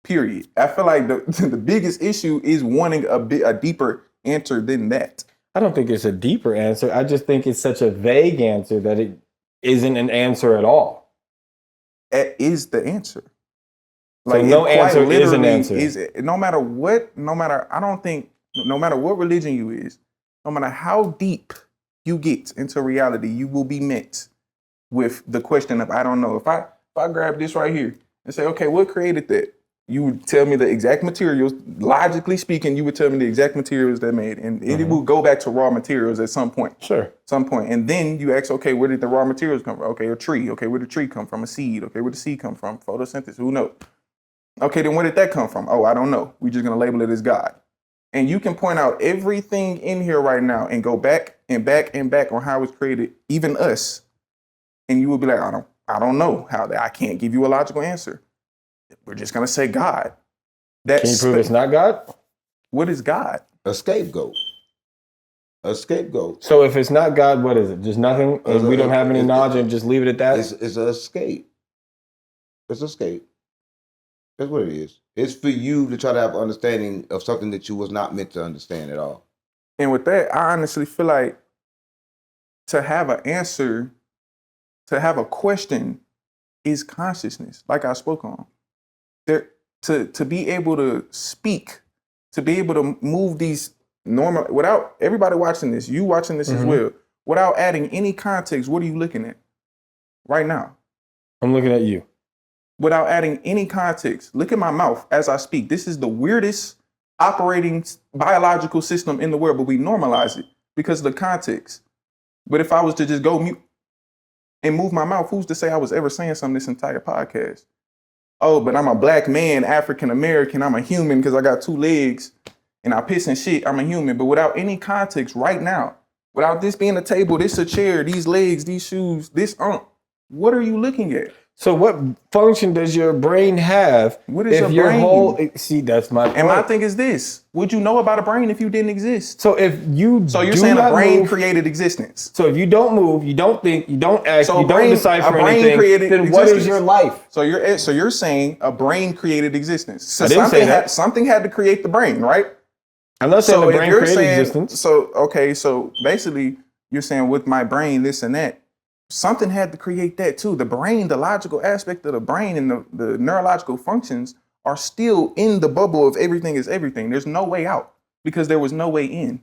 Period. I feel like the biggest issue is wanting a deeper answer than that. I don't think it's a deeper answer. I just think it's such a vague answer that it isn't an answer at all. That is the answer. Like so no answer is an answer. No matter what religion you is, no matter how deep you get into reality, you will be met with the question of, I don't know. If I grab this right here and say, okay, what created that? You would tell me the exact materials. Logically speaking, you would tell me the exact materials that made, and it would go back to raw materials at some point. Sure. Some point, and then you ask, okay, where did the raw materials come from? Okay, a tree. Okay, where did the tree come from? A seed. Okay, where did the seed come from? Photosynthesis. Who knows? Okay, then where did that come from? Oh, I don't know. We're just gonna label it as God. And you can point out everything in here right now and go back and back and back on how it's created, even us, and you will be like, I don't know how that. I can't give you a logical answer. We're just gonna say God. Can you prove it's not God? What is God? A scapegoat. A scapegoat. So if it's not God, what is it? Just nothing? And we don't have any knowledge and just leave it at that? It's an escape. It's an escape. That's what it is. It's for you to try to have understanding of something that you was not meant to understand at all. And with that, I honestly feel like to have an answer, to have a question is consciousness, like I spoke on. There, to be able to speak, to be able to move these normal, without everybody watching this, you watching this as well, without adding any context, what are you looking at right now? I'm looking at you. Without adding any context, look at my mouth as I speak. This is the weirdest operating biological system in the world, but we normalize it because of the context. But if I was to just go mute and move my mouth, who's to say I was ever saying something this entire podcast? Oh, but I'm a black man, African American, I'm a human because I got 2 legs and I piss and shit, I'm a human. But without any context right now, without this being a table, this a chair, these legs, these shoes, this what are you looking at? So what function does your brain have? What is if your brain? See, that's my point. And my thing is this: would you know about a brain if you didn't exist? So if you So you're do saying a not brain move, created existence? so if you don't move, you don't think, you don't act, So you a don't brain- decipher a brain anything, created then what is existence. your life? So you're saying a brain created existence? So I didn't say that. Something had to create the brain, right? I'm not saying So the if brain you're created saying, existence. so basically you're saying with my brain this and that, something had to create that too. The brain, the logical aspect of the brain and the neurological functions are still in the bubble of everything is everything. There's no way out because there was no way in.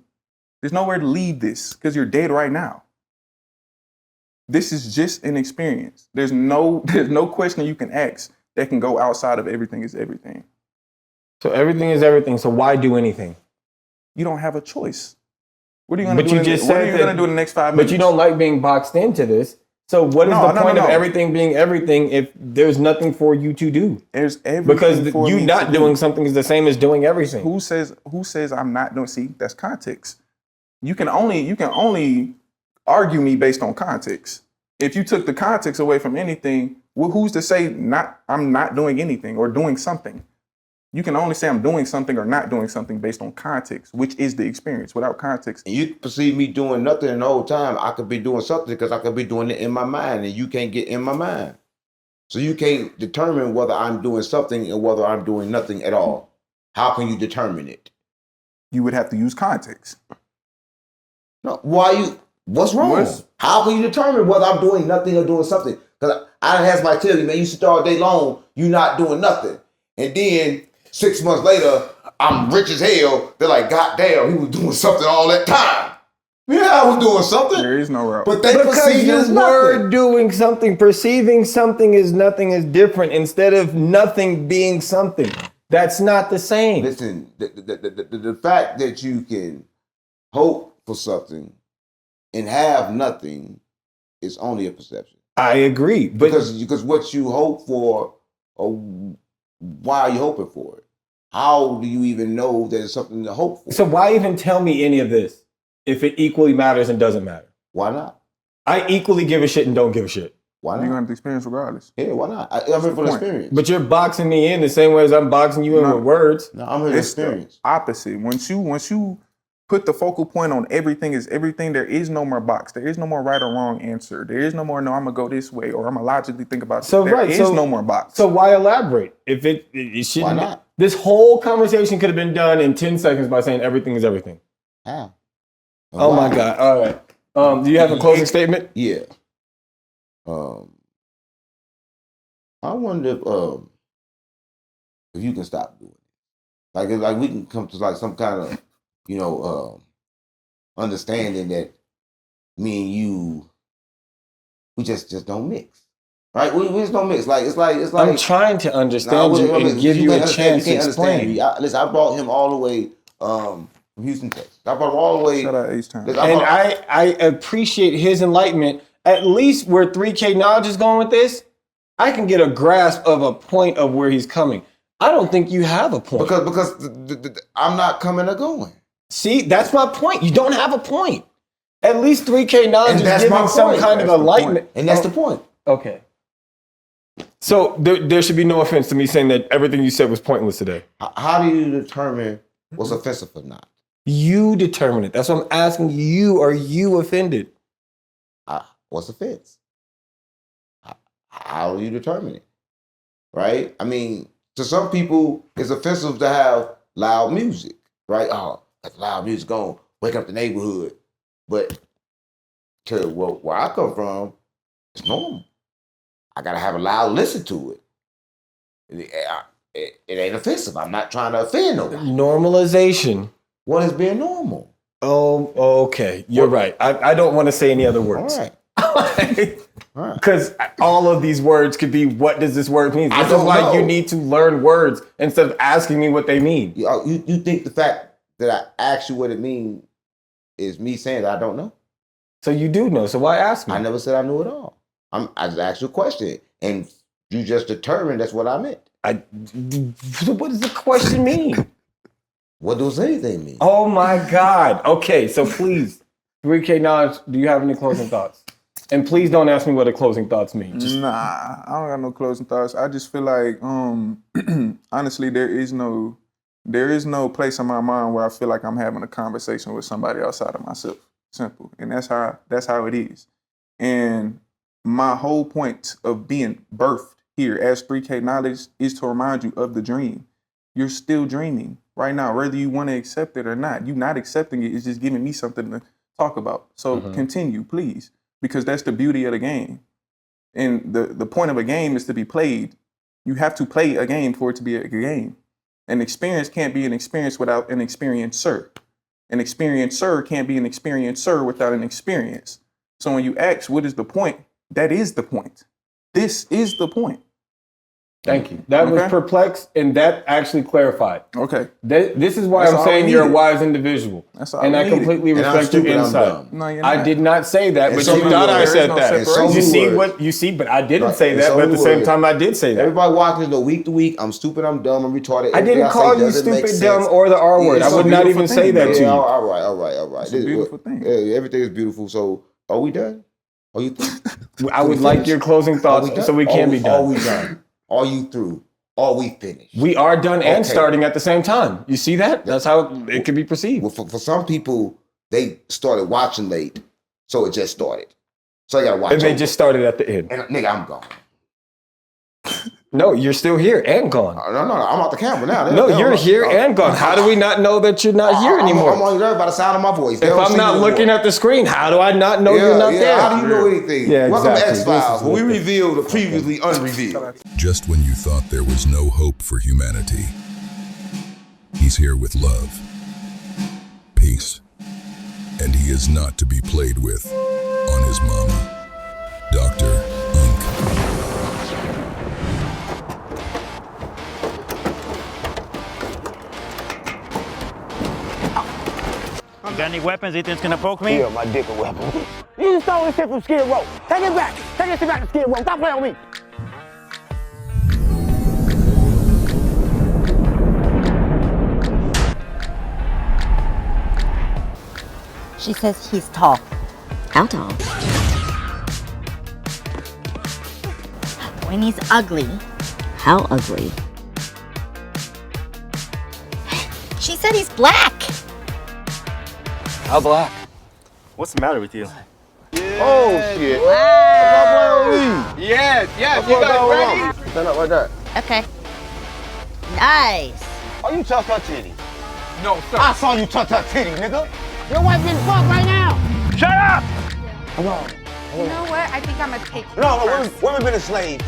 There's nowhere to leave this because you're dead right now. This is just an experience. There's no question you can ask that can go outside of everything is everything. So everything is everything. So why do anything? You don't have a choice. What are you gonna But do? you just what are said you that- gonna do in the next 5 minutes? But you don't like being boxed into this. So what is the point of everything being everything if there's nothing for you to do? There's everything Because for you me not to doing do. something is the same as doing everything. Who says I'm not doing? See, that's context. You can only argue me based on context. If you took the context away from anything, well, who's to say I'm not doing anything or doing something? You can only say I'm doing something or not doing something based on context, which is the experience. Without context, And you perceive me doing nothing the whole time. I could be doing something because I could be doing it in my mind, and you can't get in my mind. So you can't determine whether I'm doing something and whether I'm doing nothing at all. How can you determine it? you would have to use context. No, what's wrong? What's- How can you determine whether I'm doing nothing or doing something? Because I done had somebody tell you, man, you sit all day long, you not doing nothing. And then 6 months later, I'm rich as hell. They're like, God damn, he was doing something all that time. Yeah, I was doing something. There is no route. But they Because perceive it you as were nothing. doing something, perceiving something as nothing is different instead of nothing being something. That's not the same. Listen, the fact that you can hope for something and have nothing is only a perception. I agree, but Because what you hope for, or why are you hoping for it? How do you even know there's something to hope for? so why even tell me any of this if it equally matters and doesn't matter? Why not? I equally give a shit and don't give a shit. Why You're gonna not? have to experience regardless. Yeah, why not? I'm here for the point. experience. But you're boxing me in the same way as I'm boxing you in No. with words. No, I'm here for the It's the experience. opposite. Once you put the focal point on everything is everything, there is no more box. There is no more right or wrong answer. There is no more, no, I'm gonna go this way or I'm gonna logically think about So, this. There right, is so- no more box. So why elaborate? If it shouldn't. Why not? This whole conversation could have been done in 10 seconds by saying everything is everything. How? Oh Why? my God. All right. Do you have a closing statement? Yeah. I wonder if you can stop doing it. Like we can come to like some kind of, understanding that me and you, we just don't mix. Right? We just don't mix. It's like. I'm trying to understand you and give you a chance to explain. Listen, I brought him all the way from Houston, Texas. I brought him all the way. Shout out H-Town. And I appreciate his enlightenment. At least where 3Knowledge is going with this, I can get a grasp of a point of where he's coming. I don't think you have a point. Because I'm not coming or going. See, that's my point. You don't have a point. At least 3Knowledge is giving some kind of enlightenment. And that's the point. Okay. So there should be no offense to me saying that everything you said was pointless today. How do you determine what's offensive or not? You determine it. That's what I'm asking you. Are you offended? What's offense? How do you determine it? Right? I mean, to some people, it's offensive to have loud music, right? Oh, that's loud music gonna wake up the neighborhood. But to where I come from, it's normal. I gotta have a loud listen to it. It ain't offensive. I'm not trying to offend nobody. Normalization. What is being normal? Oh, okay. You're right. I don't want to say any other words. All right. Because all of these words could be, what does this word mean? This is why you need to learn words instead of asking me what they mean. You think the fact that I asked you what it means is me saying that I don't know? So you do know. So why ask me? I never said I knew it all. I just asked you a question, and you just determined that's what I meant. What does the question mean? What does anything mean? Oh my God. Okay, so please, 3Knowledge, do you have any closing thoughts? And please don't ask me what the closing thoughts mean. Nah, I don't got no closing thoughts. I just feel like, honestly, there is no place in my mind where I feel like I'm having a conversation with somebody outside of myself. Simple. And that's how it is. And my whole point of being birthed here as 3Knowledge is to remind you of the dream. You're still dreaming right now, whether you want to accept it or not. You not accepting it is just giving me something to talk about. So continue, please, because that's the beauty of the game. And the point of a game is to be played. You have to play a game for it to be a game. An experience can't be an experience without an experiencer. An experiencer can't be an experiencer without an experience. So when you ask, what is the point? That is the point. This is the point. Thank you. That was perplexed, and that actually clarified. Okay. This is why I'm saying you're a wise individual. That's all and I completely respect your insight. No, you're not. I did not say that, but so you thought I said no that. separation. You see, but I didn't say It's that, so but at the same weird. time, I did say that. Everybody watching the week to week. I'm stupid. I'm dumb. I'm retarded. I didn't call you stupid, dumb, or the R word. I would not even say that to you. All right. It's a beautiful thing. Everything is beautiful. So, are we done? Are you through? I would like your closing thoughts so we can be done. Are we done? Are you through? Are we finished? We are done and starting at the same time. You see that? That's how it could be perceived. Well, for some people, they started watching late, so it just started. So I got to watch. And they just started at the end. And nigga, I'm gone. No, you're still here and gone. No, I'm off the camera now. No, you're here and gone. How do we not know that you're not here anymore? I'm only there by the sound of my voice. If I'm not looking at the screen, how do I not know you're not there? How do you know anything? Yeah, Welcome to exactly. X-Files, where we reveal the previously unrevealed. Just when you thought there was no hope for humanity, he's here with love, peace, and he is not to be played with on his mama, Dr. Unk. You got any weapons you think's gonna poke me? Yeah, my dick a weapon. You just stole this shit from Skid Row. Take it back. Take this shit back to Skid Row. Stop playing with me. She says he's tall. How tall? When he's ugly. How ugly? She said he's black. How black? What's the matter with you? Oh, shit. Wow. Yes, you guys ready? Stand up right there. Okay. Nice. Oh, you touched her titty. No, sir. I saw you touch her titty, nigga. Your wife getting fucked right now. Shut up! Come on. You know what? I think I'm gonna take No, women been enslaved